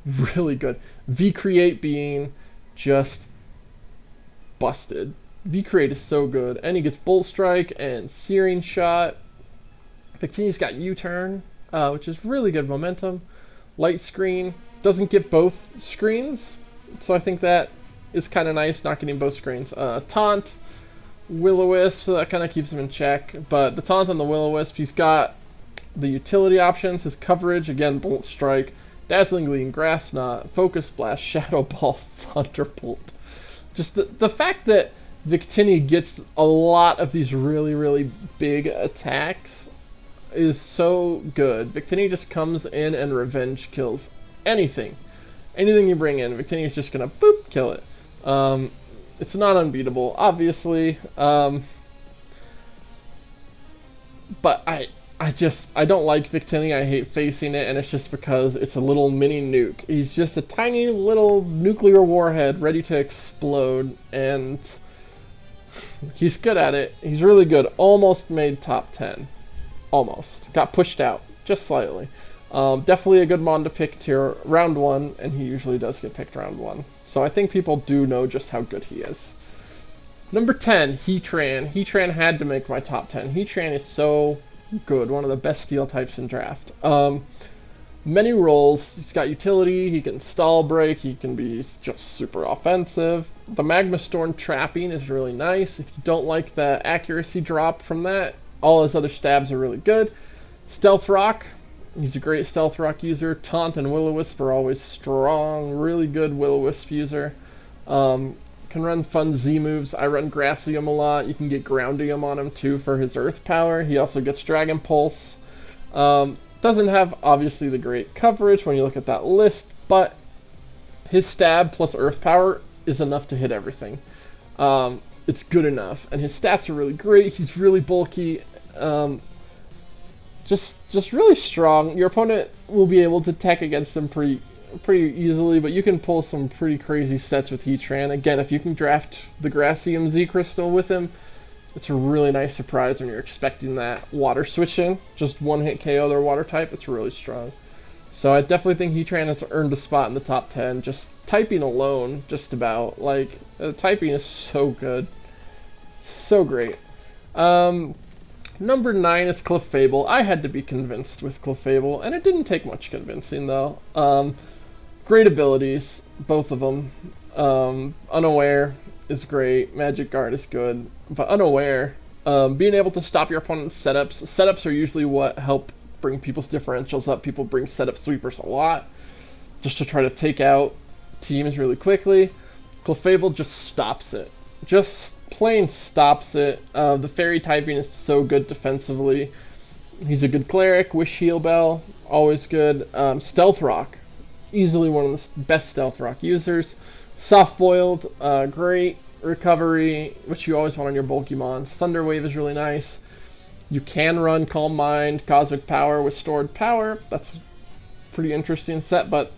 Really good. V-Create being just busted. V-Create is so good. And he gets Bull Strike and Searing Shot. Victini's got U-Turn, which is really good momentum. Light Screen. Doesn't get both screens, so I think that is kind of nice, not getting both screens. Taunt, Will-O-Wisp, so that kind of keeps him in check. But the Taunt on the Will-O-Wisp, he's got the utility options, his coverage, again, Bolt Strike, Dazzling Gleam, Grass Knot, Focus Blast, Shadow Ball, Thunderbolt. Just the fact that Victini gets a lot of these really, really big attacks is so good. Victini just comes in and revenge kills anything you bring in. Victini is just gonna boop kill it. It's not unbeatable, obviously, but I don't like Victini. I hate facing it, and it's just because it's a little mini nuke. He's just a tiny little nuclear warhead ready to explode, and he's good at it. He's really good. Almost made top 10. almost. Got pushed out, just slightly. Definitely a good mon to pick tier round 1, and he usually does get picked round 1. So I think people do know just how good he is. Number 10, Heatran. Heatran had to make my top 10. Heatran is so good, one of the best steel types in draft. Many roles. He's got utility, he can stall break, he can be just super offensive. The Magma Storm trapping is really nice. If you don't like the accuracy drop from that, all his other stabs are really good. Stealth Rock, he's a great Stealth Rock user. Taunt and Will-O-Wisp are always strong, really good Will-O-Wisp user. Can run fun Z moves. I run Grassium a lot. You can get Groundium on him too for his Earth power. He also gets Dragon Pulse. Doesn't have, obviously, the great coverage when you look at that list, but his stab plus Earth Power is enough to hit everything. It's good enough, and his stats are really great. He's really bulky, just really strong. Your opponent will be able to tech against him pretty easily, but you can pull some pretty crazy sets with Heatran. Again, if you can draft the Grassium Z Crystal with him, it's a really nice surprise when you're expecting that water switching. Just one-hit KO their water type. It's really strong. So I definitely think Heatran has earned a spot in the top 10. Just typing alone, just about. Like, typing is so good. So great. Number 9 is Clefable. I had to be convinced with Clefable, and it didn't take much convincing, though. Great abilities, both of them. Unaware is great. Magic Guard is good. But Unaware, being able to stop your opponent's setups. Setups are usually what help bring people's differentials up. People bring setup sweepers a lot just to try to take out teams really quickly. Clefable just stops it. Just plain stops it. The fairy typing is so good defensively. He's a good cleric. Wish Heal Bell, always good. Stealth Rock, easily one of the best Stealth Rock users. Soft Boiled, great. Recovery, which you always want on your bulky mons. Thunder Wave is really nice. You can run Calm Mind, Cosmic Power with stored power. That's a pretty interesting set, but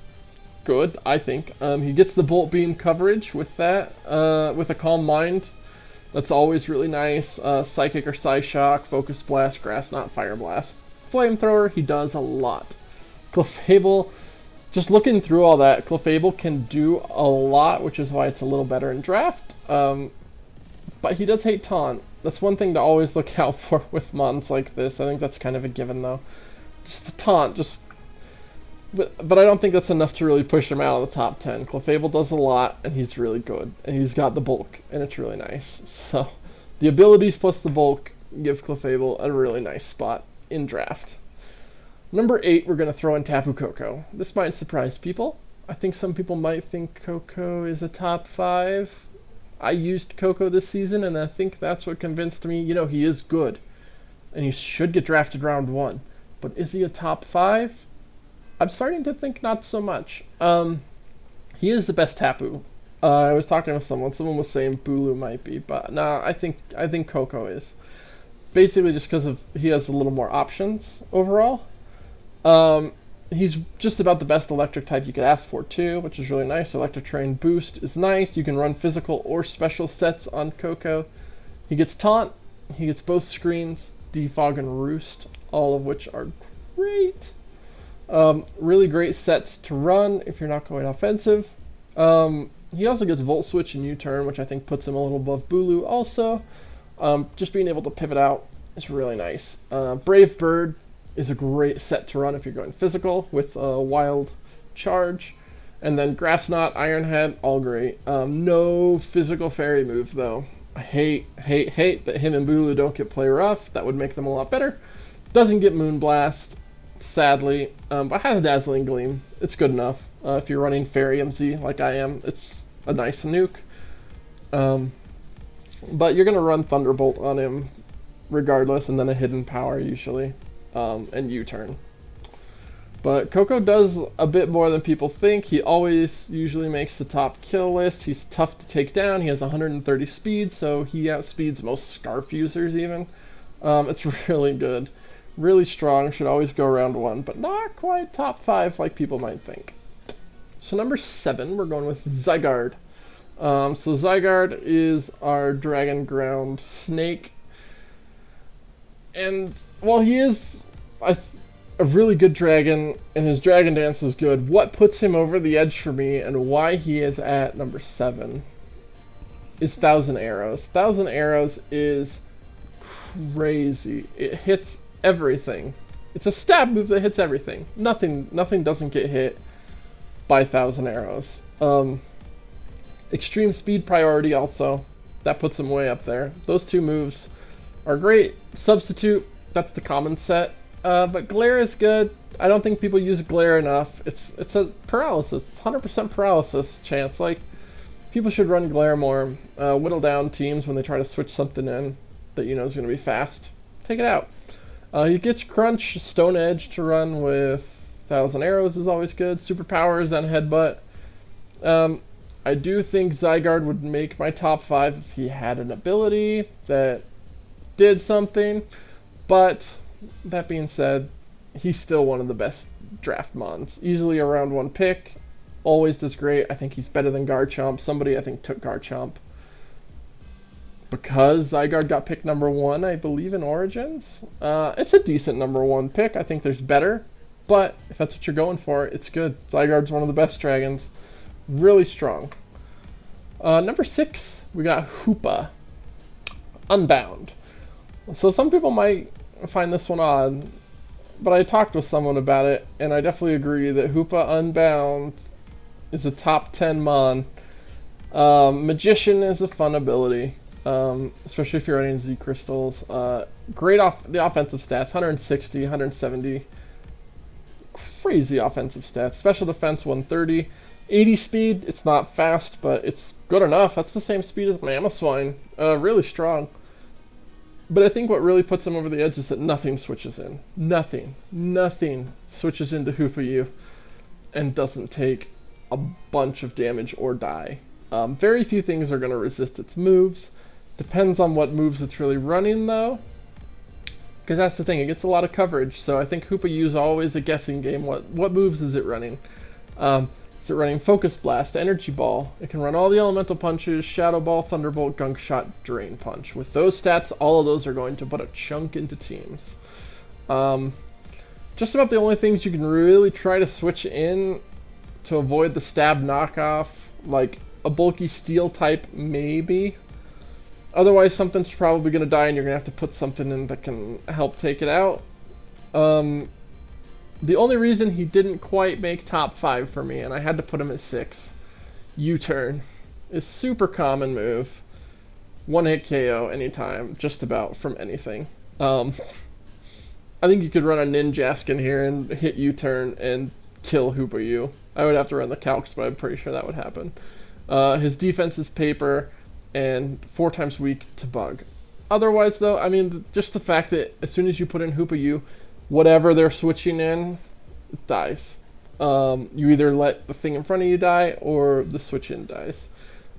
good, I think. He gets the Bolt Beam coverage with that, with a Calm Mind. That's always really nice. Psychic or Psyshock, Focus Blast, Grass Knot, Fire Blast. Flamethrower, he does a lot. Clefable, just looking through all that, Clefable can do a lot, which is why it's a little better in draft. But he does hate Taunt. That's one thing to always look out for with mons like this. I think that's kind of a given, though. Just the Taunt, but I don't think that's enough to really push him out of the top 10. Clefable does a lot, and he's really good. And he's got the bulk, and it's really nice. So, the abilities plus the bulk give Clefable a really nice spot in draft. Number 8, we're going to throw in Tapu Koko. This might surprise people. I think some people might think Koko is a top 5. I used Koko this season, and I think that's what convinced me, you know, he is good. And he should get drafted round 1. But is he a top 5? I'm starting to think not so much. He is the best Tapu. I was talking with someone was saying Bulu might be, but no, I think Koko is. Basically just because he has a little more options overall. He's just about the best electric type you could ask for too, which is really nice. Electric Terrain Boost is nice. You can run physical or special sets on Koko. He gets Taunt, he gets both screens, Defog and Roost, all of which are great. Really great sets to run if you're not going offensive. He also gets Volt Switch and U-Turn, which I think puts him a little above Bulu also. Just being able to pivot out is really nice. Brave Bird is a great set to run if you're going physical with a Wild Charge. And then Grass Knot, Iron Head, all great. No physical fairy move though. I hate that him and Bulu don't get play rough. That would make them a lot better. Doesn't get Moonblast, sadly, but has Dazzling Gleam. It's good enough. If you're running Fairy MZ like I am, it's a nice nuke. But you're going to run Thunderbolt on him regardless, and then a Hidden Power usually, and U-Turn. But Koko does a bit more than people think. He always usually makes the top kill list. He's tough to take down. He has 130 speed, so he outspeeds most Scarf users even. It's really good. Really strong, should always go around 1, but not quite top 5 like people might think. So number 7, we're going with Zygarde. So Zygarde is our Dragon Ground Snake. And Well, he is a really good dragon, and his Dragon Dance is good. What puts him over the edge for me, and why he is at number 7, is Thousand Arrows. Thousand Arrows is crazy. It hits everything. It's a stab move that hits everything. Nothing doesn't get hit by Thousand Arrows. Extreme Speed Priority also. That puts him way up there. Those two moves are great. Substitute, that's the common set. But Glare is good. I don't think people use Glare enough. It's a paralysis. It's 100% paralysis chance. Like, people should run Glare more. Whittle down teams when they try to switch something in that you know is going to be fast. Take it out. You get Crunch, Stone Edge to run with Thousand Arrows is always good. Superpowers and Headbutt. I do think Zygarde would make my top 5 if he had an ability that did something. But that being said, he's still one of the best draft mons. Easily a round 1 pick. Always does great. I think he's better than Garchomp. Somebody I think took Garchomp because Zygarde got picked number 1, I believe, in Origins. It's a decent number 1 pick. I think there's better, but if that's what you're going for, it's good. Zygarde's one of the best dragons. Really strong. Number 6, we got Hoopa Unbound. So some people might find this one odd, but I talked with someone about it, and I definitely agree that Hoopa Unbound is a top 10 mon. Magician is a fun ability, especially if you're running Z crystals. Great off the offensive stats, 160, 170. Crazy offensive stats. Special defense 130. 80 speed, it's not fast, but it's good enough. That's the same speed as Mamoswine. Really strong. But I think what really puts him over the edge is that nothing switches in. Nothing switches into Hoopa U and doesn't take a bunch of damage or die. Very few things are going to resist its moves. Depends on what moves it's really running, though. Because that's the thing, it gets a lot of coverage. So I think Hoopa U is always a guessing game. What moves is it running? Is it running Focus Blast, Energy Ball? It can run all the Elemental Punches, Shadow Ball, Thunderbolt, Gunk Shot, Drain Punch. With those stats, all of those are going to put a chunk into teams. Just about the only things you can really try to switch in to avoid the stab knockoff, like a bulky Steel type, maybe. Otherwise, something's probably going to die and you're going to have to put something in that can help take it out. The only reason he didn't quite make top 5 for me, and I had to put him at 6, U-Turn, is super common move. 1-hit KO anytime, just about, from anything. I think you could run a Ninjask in here and hit U-Turn and kill Hoopa U. I would have to run the calcs, but I'm pretty sure that would happen. His defense is paper and 4 times weak to bug. Otherwise, though, I mean, just the fact that as soon as you put in Hoopa U, whatever they're switching in, it dies. You either let the thing in front of you die, or the switch in dies.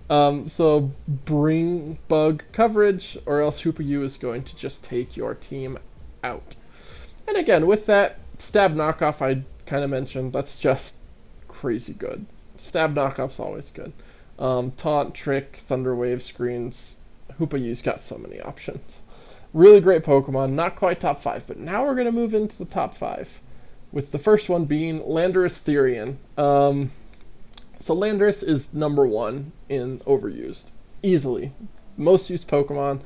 So bring bug coverage, or else Hoopa U is going to just take your team out. And again, with that, stab knockoff I kind of mentioned, that's just crazy good. Stab knockoff's always good. Taunt, Trick, Thunder Wave, Screens, Hoopa U's got so many options. Really great Pokemon, not quite top 5, but now we're going to move into the top 5, with the first one being Landorus Therian. So Landorus is number 1 in Overused, easily. Most used Pokemon.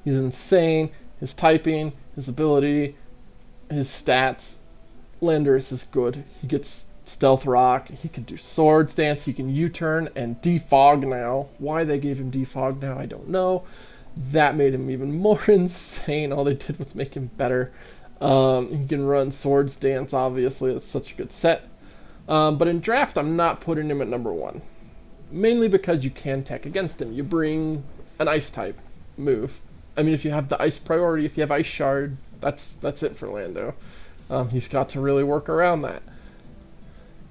He's insane. His typing, his ability, his stats. Landorus is good. He gets Stealth Rock, he can do Swords Dance, he can U-turn and Defog now. Why they gave him Defog now, I don't know. That made him even more insane. All they did was make him better. He can run Swords Dance, obviously. It's such a good set. But in draft, I'm not putting him at number 1. Mainly because you can tech against him. You bring an Ice type move. I mean, if you have the Ice priority, if you have Ice Shard, that's it for Lando. He's got to really work around that.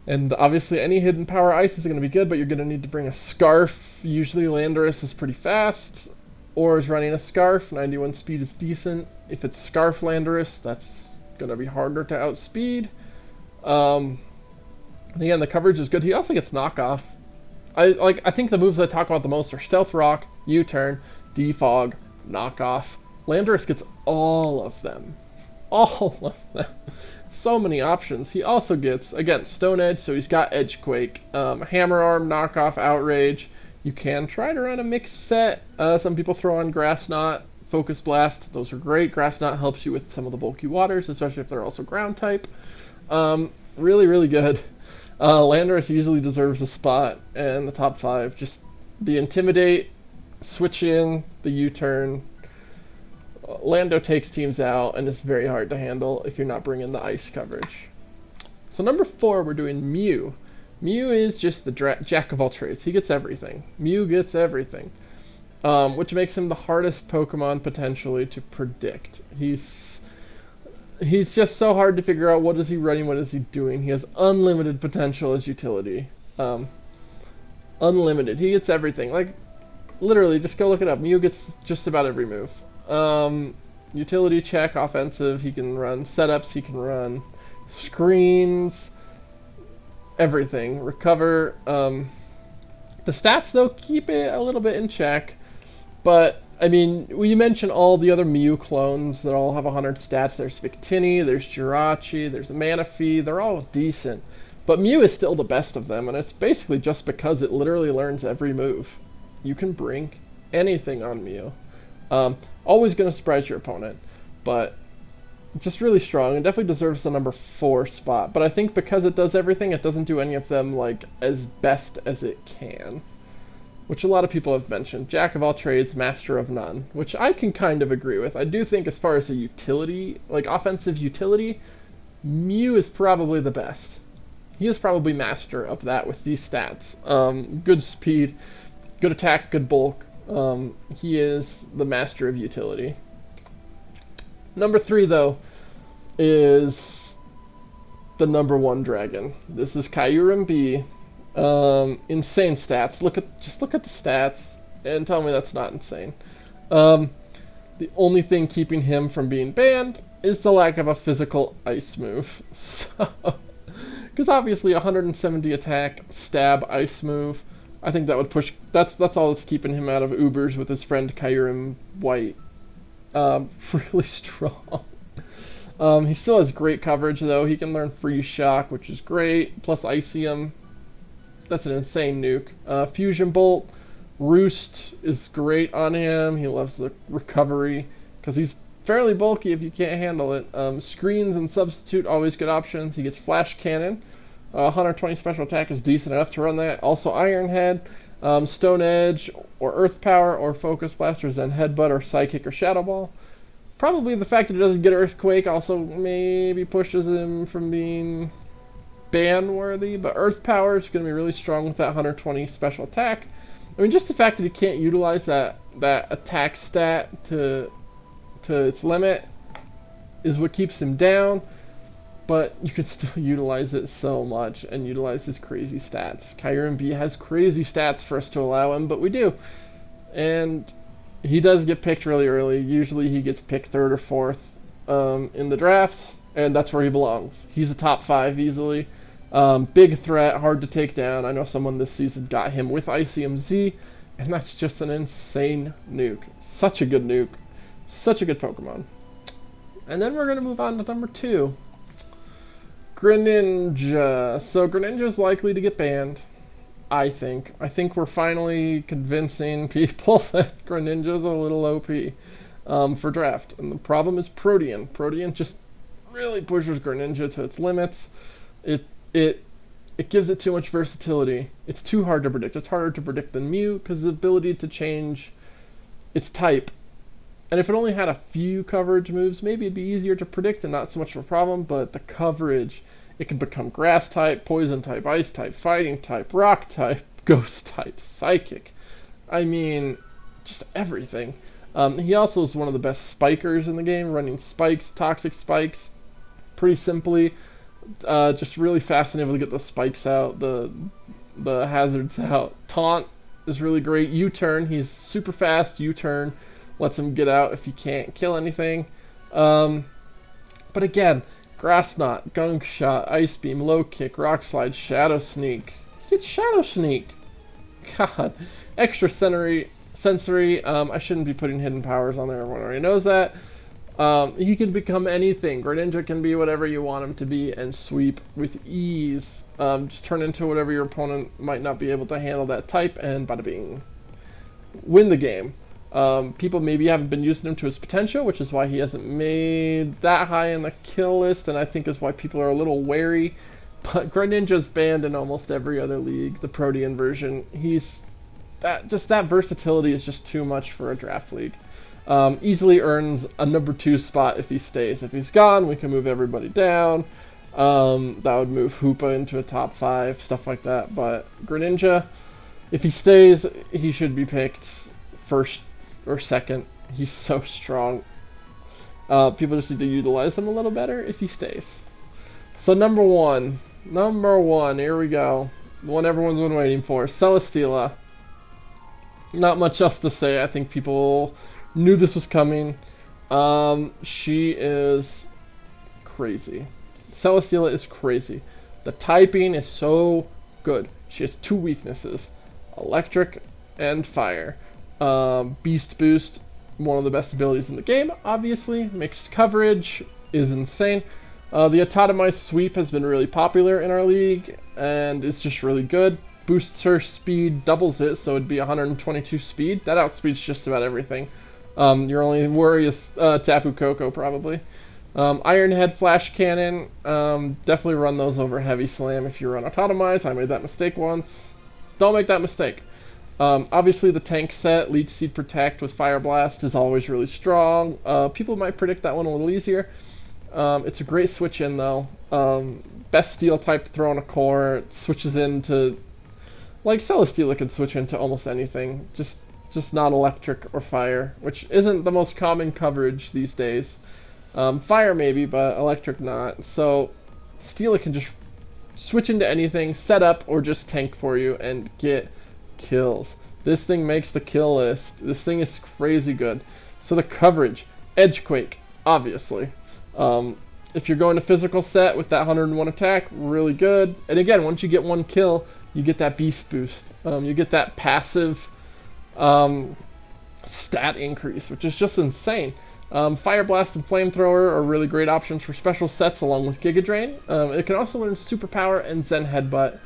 And obviously any hidden power Ice is going to be good, but you're going to need to bring a Scarf. Usually Landorus is pretty fast. Or is running a Scarf. 91 speed is decent. If it's Scarf Landorus, that's going to be harder to outspeed. And again, the coverage is good. He also gets knockoff. I think the moves I talk about the most are Stealth Rock, U-turn, Defog, knockoff. Landorus gets all of them. all of them. So many options. He also gets, again, Stone Edge, so he's got Edge Quake, Hammer Arm, Knockoff, Outrage. You can try to run a mixed set. Some people throw on Grass Knot, Focus Blast. Those are great. Grass Knot helps you with some of the bulky waters, especially if they're also ground type. Really, really good. Landorus easily deserves a spot in the top 5. Just the Intimidate, switch in, the U-turn. Lando takes teams out, and it's very hard to handle if you're not bringing the ice coverage. So number 4, we're doing Mew. Mew is just the jack of all trades. He gets everything. Mew gets everything, which makes him the hardest Pokemon potentially to predict. He's just so hard to figure out what is he running, what is he doing. He has unlimited potential as utility. Unlimited. He gets everything. Like, literally, just go look it up. Mew gets just about every move. Utility check, offensive, he can run. Setups, he can run. Screens, everything. Recover. The stats, though, keep it a little bit in check. But, I mean, you mentioned all the other Mew clones that all have 100 stats. There's Victini, there's Jirachi, there's Manaphy. They're all decent. But Mew is still the best of them, and it's basically just because it literally learns every move. You can bring anything on Mew. Always going to surprise your opponent, but just really strong and definitely deserves the number 4 spot. But I think because it does everything, it doesn't do any of them like as best as it can, which a lot of people have mentioned. Jack of all trades, master of none, which I can kind of agree with. I do think as far as a utility, like offensive utility, Mew is probably the best. He is probably master of that with these stats. Good speed, good attack, good bulk. He is the master of utility. Number 3, though, is the number 1 dragon. This is Kyurem B. Insane stats. Just look at the stats and tell me that's not insane. The only thing keeping him from being banned is the lack of a physical ice move. Because obviously 170 attack, stab, ice move. I think that would push. That's all that's keeping him out of Ubers with his friend Kyurem White. Really strong. He still has great coverage though. He can learn Freeze Shock, which is great. Plus Icium. That's an insane nuke. Fusion Bolt, Roost is great on him. He loves the recovery because he's fairly bulky if you can't handle it. Screens and Substitute, always good options. He gets Flash Cannon. 120 special attack is decent enough to run that. Also Iron Head, Stone Edge, or Earth Power, or Focus Blasters, and Headbutt, or Psychic, or Shadow Ball. Probably the fact that he doesn't get Earthquake also maybe pushes him from being ban-worthy, but Earth Power is going to be really strong with that 120 special attack. I mean, just the fact that he can't utilize that attack stat to its limit is what keeps him down. But you can still utilize it so much and utilize his crazy stats. Kyurem B has crazy stats for us to allow him, but we do. And he does get picked really early. Usually he gets picked 3rd or 4th in the drafts, and that's where he belongs. He's a top 5 easily. Big threat, hard to take down. I know someone this season got him with Icium Z, and that's just an insane nuke. Such a good nuke. Such a good Pokemon. And then we're going to move on to number 2. Greninja. So Greninja is likely to get banned, I think. I think we're finally convincing people that Greninja is a little OP for draft. And the problem is Protean. Protean just really pushes Greninja to its limits. It gives it too much versatility. It's too hard to predict. It's harder to predict than Mew because the ability to change its type. And if it only had a few coverage moves, maybe it'd be easier to predict and not so much of a problem, but the coverage, it can become grass type, poison type, ice type, fighting type, rock type, ghost type, psychic. I mean, just everything. He also is one of the best spikers in the game, running spikes, toxic spikes, pretty simply. Just really fast and able to get the spikes out, the hazards out. Taunt is really great. U-turn, he's super fast, U-turn. Lets him get out if he can't kill anything. But again, Grass Knot, Gunk Shot, Ice Beam, Low Kick, Rock Slide, Shadow Sneak. It's Shadow Sneak. God. Extra sensory. I shouldn't be putting hidden powers on there. Everyone already knows that. He can become anything. Greninja can be whatever you want him to be and sweep with ease. Just turn into whatever your opponent might not be able to handle that type, and bada bing. Win the game. People maybe haven't been using him to his potential, which is why he hasn't made that high in the kill list, and I think is why people are a little wary. But Greninja's banned in almost every other league, the Protean version. That versatility is just too much for a draft league. Easily earns a number 2 spot if he stays. If he's gone, we can move everybody down. That would move Hoopa into a top 5, stuff like that. But Greninja, if he stays, he should be picked first or second. He's so strong. People just need to utilize him a little better if he stays. So number one, here we go. The one everyone's been waiting for, Celesteela. Not much else to say. I think people knew this was coming. She is crazy. Celesteela is crazy. The typing is so good. She has 2 weaknesses, electric and fire. Beast Boost, one of the best abilities in the game, obviously. Mixed coverage is insane. The Autotomize Sweep has been really popular in our league, and it's just really good. Boosts her speed, doubles it, so it'd be 122 speed. That outspeeds just about everything. Your only worry is Tapu Koko, probably. Iron Head Flash Cannon, definitely run those over Heavy Slam if you run Autotomize. I made that mistake once. Don't make that mistake. Obviously the tank set, Leech Seed Protect with Fire Blast is always really strong. People might predict that one a little easier. It's a great switch in though. Best steel type to throw on a core. It switches into, like Celesteela can switch into almost anything. Just not electric or fire, which isn't the most common coverage these days. Fire maybe, but electric not. So Stila can just switch into anything, set up, or just tank for you and get kills. This thing makes the kill list. This thing is crazy good. So the coverage, Edgequake, obviously. If you're going to physical set with that 101 attack, really good. And again, once you get 1 kill, you get that beast boost. You get that passive stat increase, which is just insane. Fire Blast and Flamethrower are really great options for special sets along with Giga Drain. It can also learn Superpower and Zen Headbutt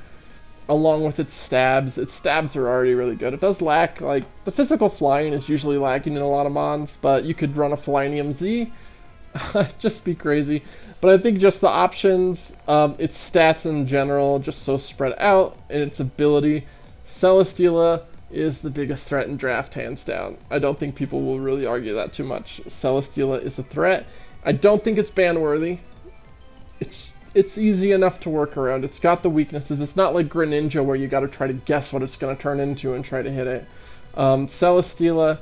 along with its stabs. Its stabs are already really good. It does lack, like, the physical flying is usually lacking in a lot of mons, but you could run a Flynium Z. Just be crazy. But I think just the options, its stats in general, just so spread out, and its ability. Celesteela is the biggest threat in draft, hands down. I don't think people will really argue that too much. Celesteela is a threat. I don't think it's ban worthy. It's easy enough to work around. It's got the weaknesses. It's not like Greninja where you got to try to guess what it's going to turn into and try to hit it. Celesteela,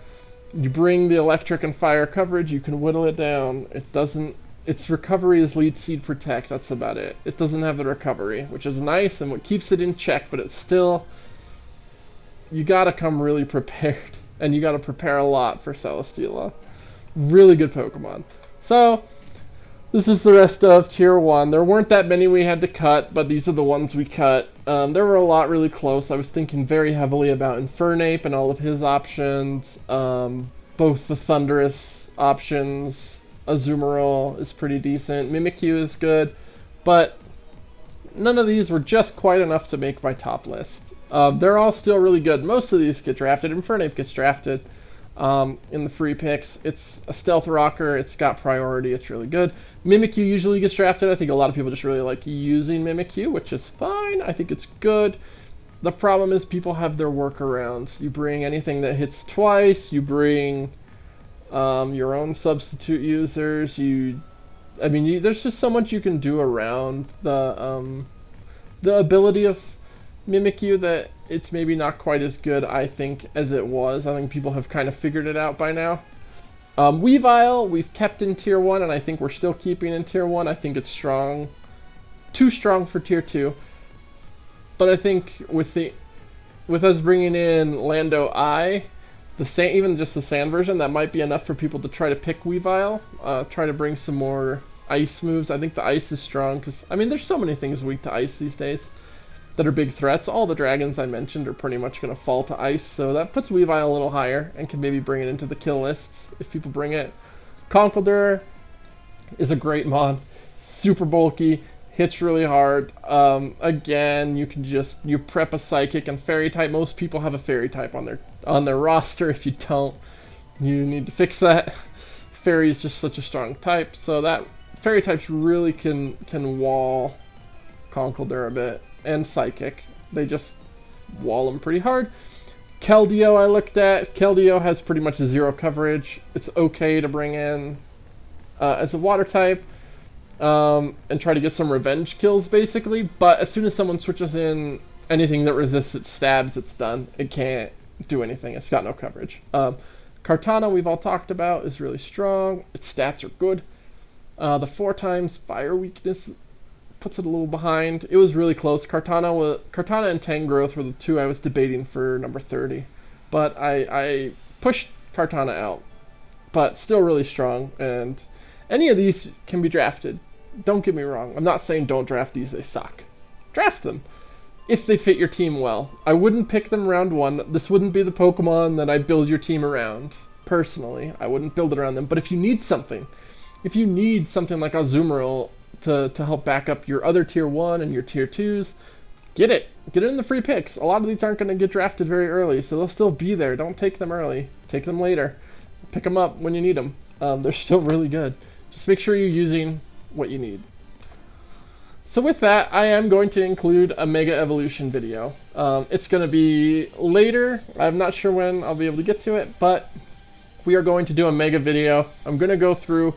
you bring the electric and fire coverage, you can whittle it down. It doesn't. Its recovery is Leech Seed Protect. That's about it. It doesn't have the recovery, which is nice and what keeps it in check. But it's still, you got to come really prepared, and you got to prepare a lot for Celesteela. Really good Pokemon. So this is the rest of Tier 1. There weren't that many we had to cut, but these are the ones we cut. There were a lot really close. I was thinking very heavily about Infernape and all of his options. Both the Thundurus options. Azumarill is pretty decent. Mimikyu is good. But none of these were just quite enough to make my top list. They're all still really good. Most of these get drafted. Infernape gets drafted in the free picks. It's a stealth rocker. It's got priority. It's really good. Mimikyu usually gets drafted. I think a lot of people just really like using Mimikyu, which is fine. I think it's good. The problem is people have their workarounds. You bring anything that hits twice. You bring your own substitute users. There's just so much you can do around the ability of Mimikyu that it's maybe not quite as good, I think, as it was. I think people have kind of figured it out by now. Weavile, we've kept in Tier 1, and I think we're still keeping in Tier 1. I think it's strong. Too strong for Tier 2. But I think with us bringing in Lando I, even just the sand version, that might be enough for people to try to pick Weavile. Try to bring some more ice moves. I think the ice is strong, because, there's so many things weak to ice these days that are big threats. All the dragons I mentioned are pretty much going to fall to ice, so that puts Weavile a little higher and can maybe bring it into the kill lists if people bring it. Conkeldurr is a great mon. Super bulky, hits really hard. Again, you prep a Psychic and Fairy type. Most people have a Fairy type on their roster. If you don't, you need to fix that. Fairy is just such a strong type, so that Fairy types really can wall Conkeldurr a bit, and Psychic. They just wall them pretty hard. Keldeo I looked at. Keldeo has pretty much 0 coverage. It's okay to bring in as a water type and try to get some revenge kills basically, but as soon as someone switches in anything that resists its stabs, it's done. It can't do anything. It's got no coverage. Kartana, we've all talked about, is really strong. Its stats are good. The 4 times fire weakness puts it a little behind. It was really close. Kartana and Tangrowth were the 2 I was debating for number 30, but I pushed Kartana out. But still really strong, and any of these can be drafted. Don't get me wrong. I'm not saying don't draft these. They suck. Draft them if they fit your team well. I wouldn't pick them round 1. This wouldn't be the Pokemon that I build your team around. Personally, I wouldn't build it around them. But if you need something like Azumarill to help back up your other tier 1 and your tier 2s, get it in the free picks. A lot of these aren't going to get drafted very early, so they'll still be there. Don't take them early. Take them later. Pick them up when you need them. They're still really good. Just make sure you're using what you need. So with that, I am going to include a Mega Evolution video. It's going to be later. I'm not sure when I'll be able to get to it, but we are going to do a Mega video. I'm going to go through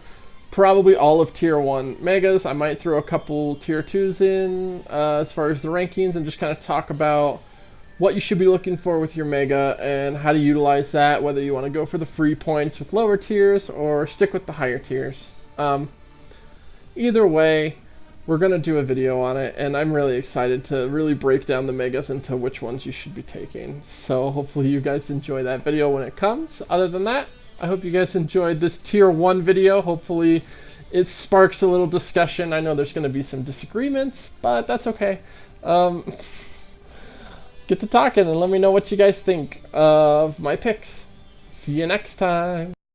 probably all of tier 1 Megas. I might throw a couple tier 2s in as far as the rankings, and just kind of talk about what you should be looking for with your Mega and how to utilize that, whether you want to go for the free points with lower tiers or stick with the higher tiers. Either way, we're going to do a video on it, and I'm really excited to really break down the Megas into which ones you should be taking. So hopefully you guys enjoy that video when it comes. Other than that, I hope you guys enjoyed this tier 1 video. Hopefully it sparks a little discussion. I know there's going to be some disagreements, but that's okay. Get to talking and let me know what you guys think of my picks. See you next time.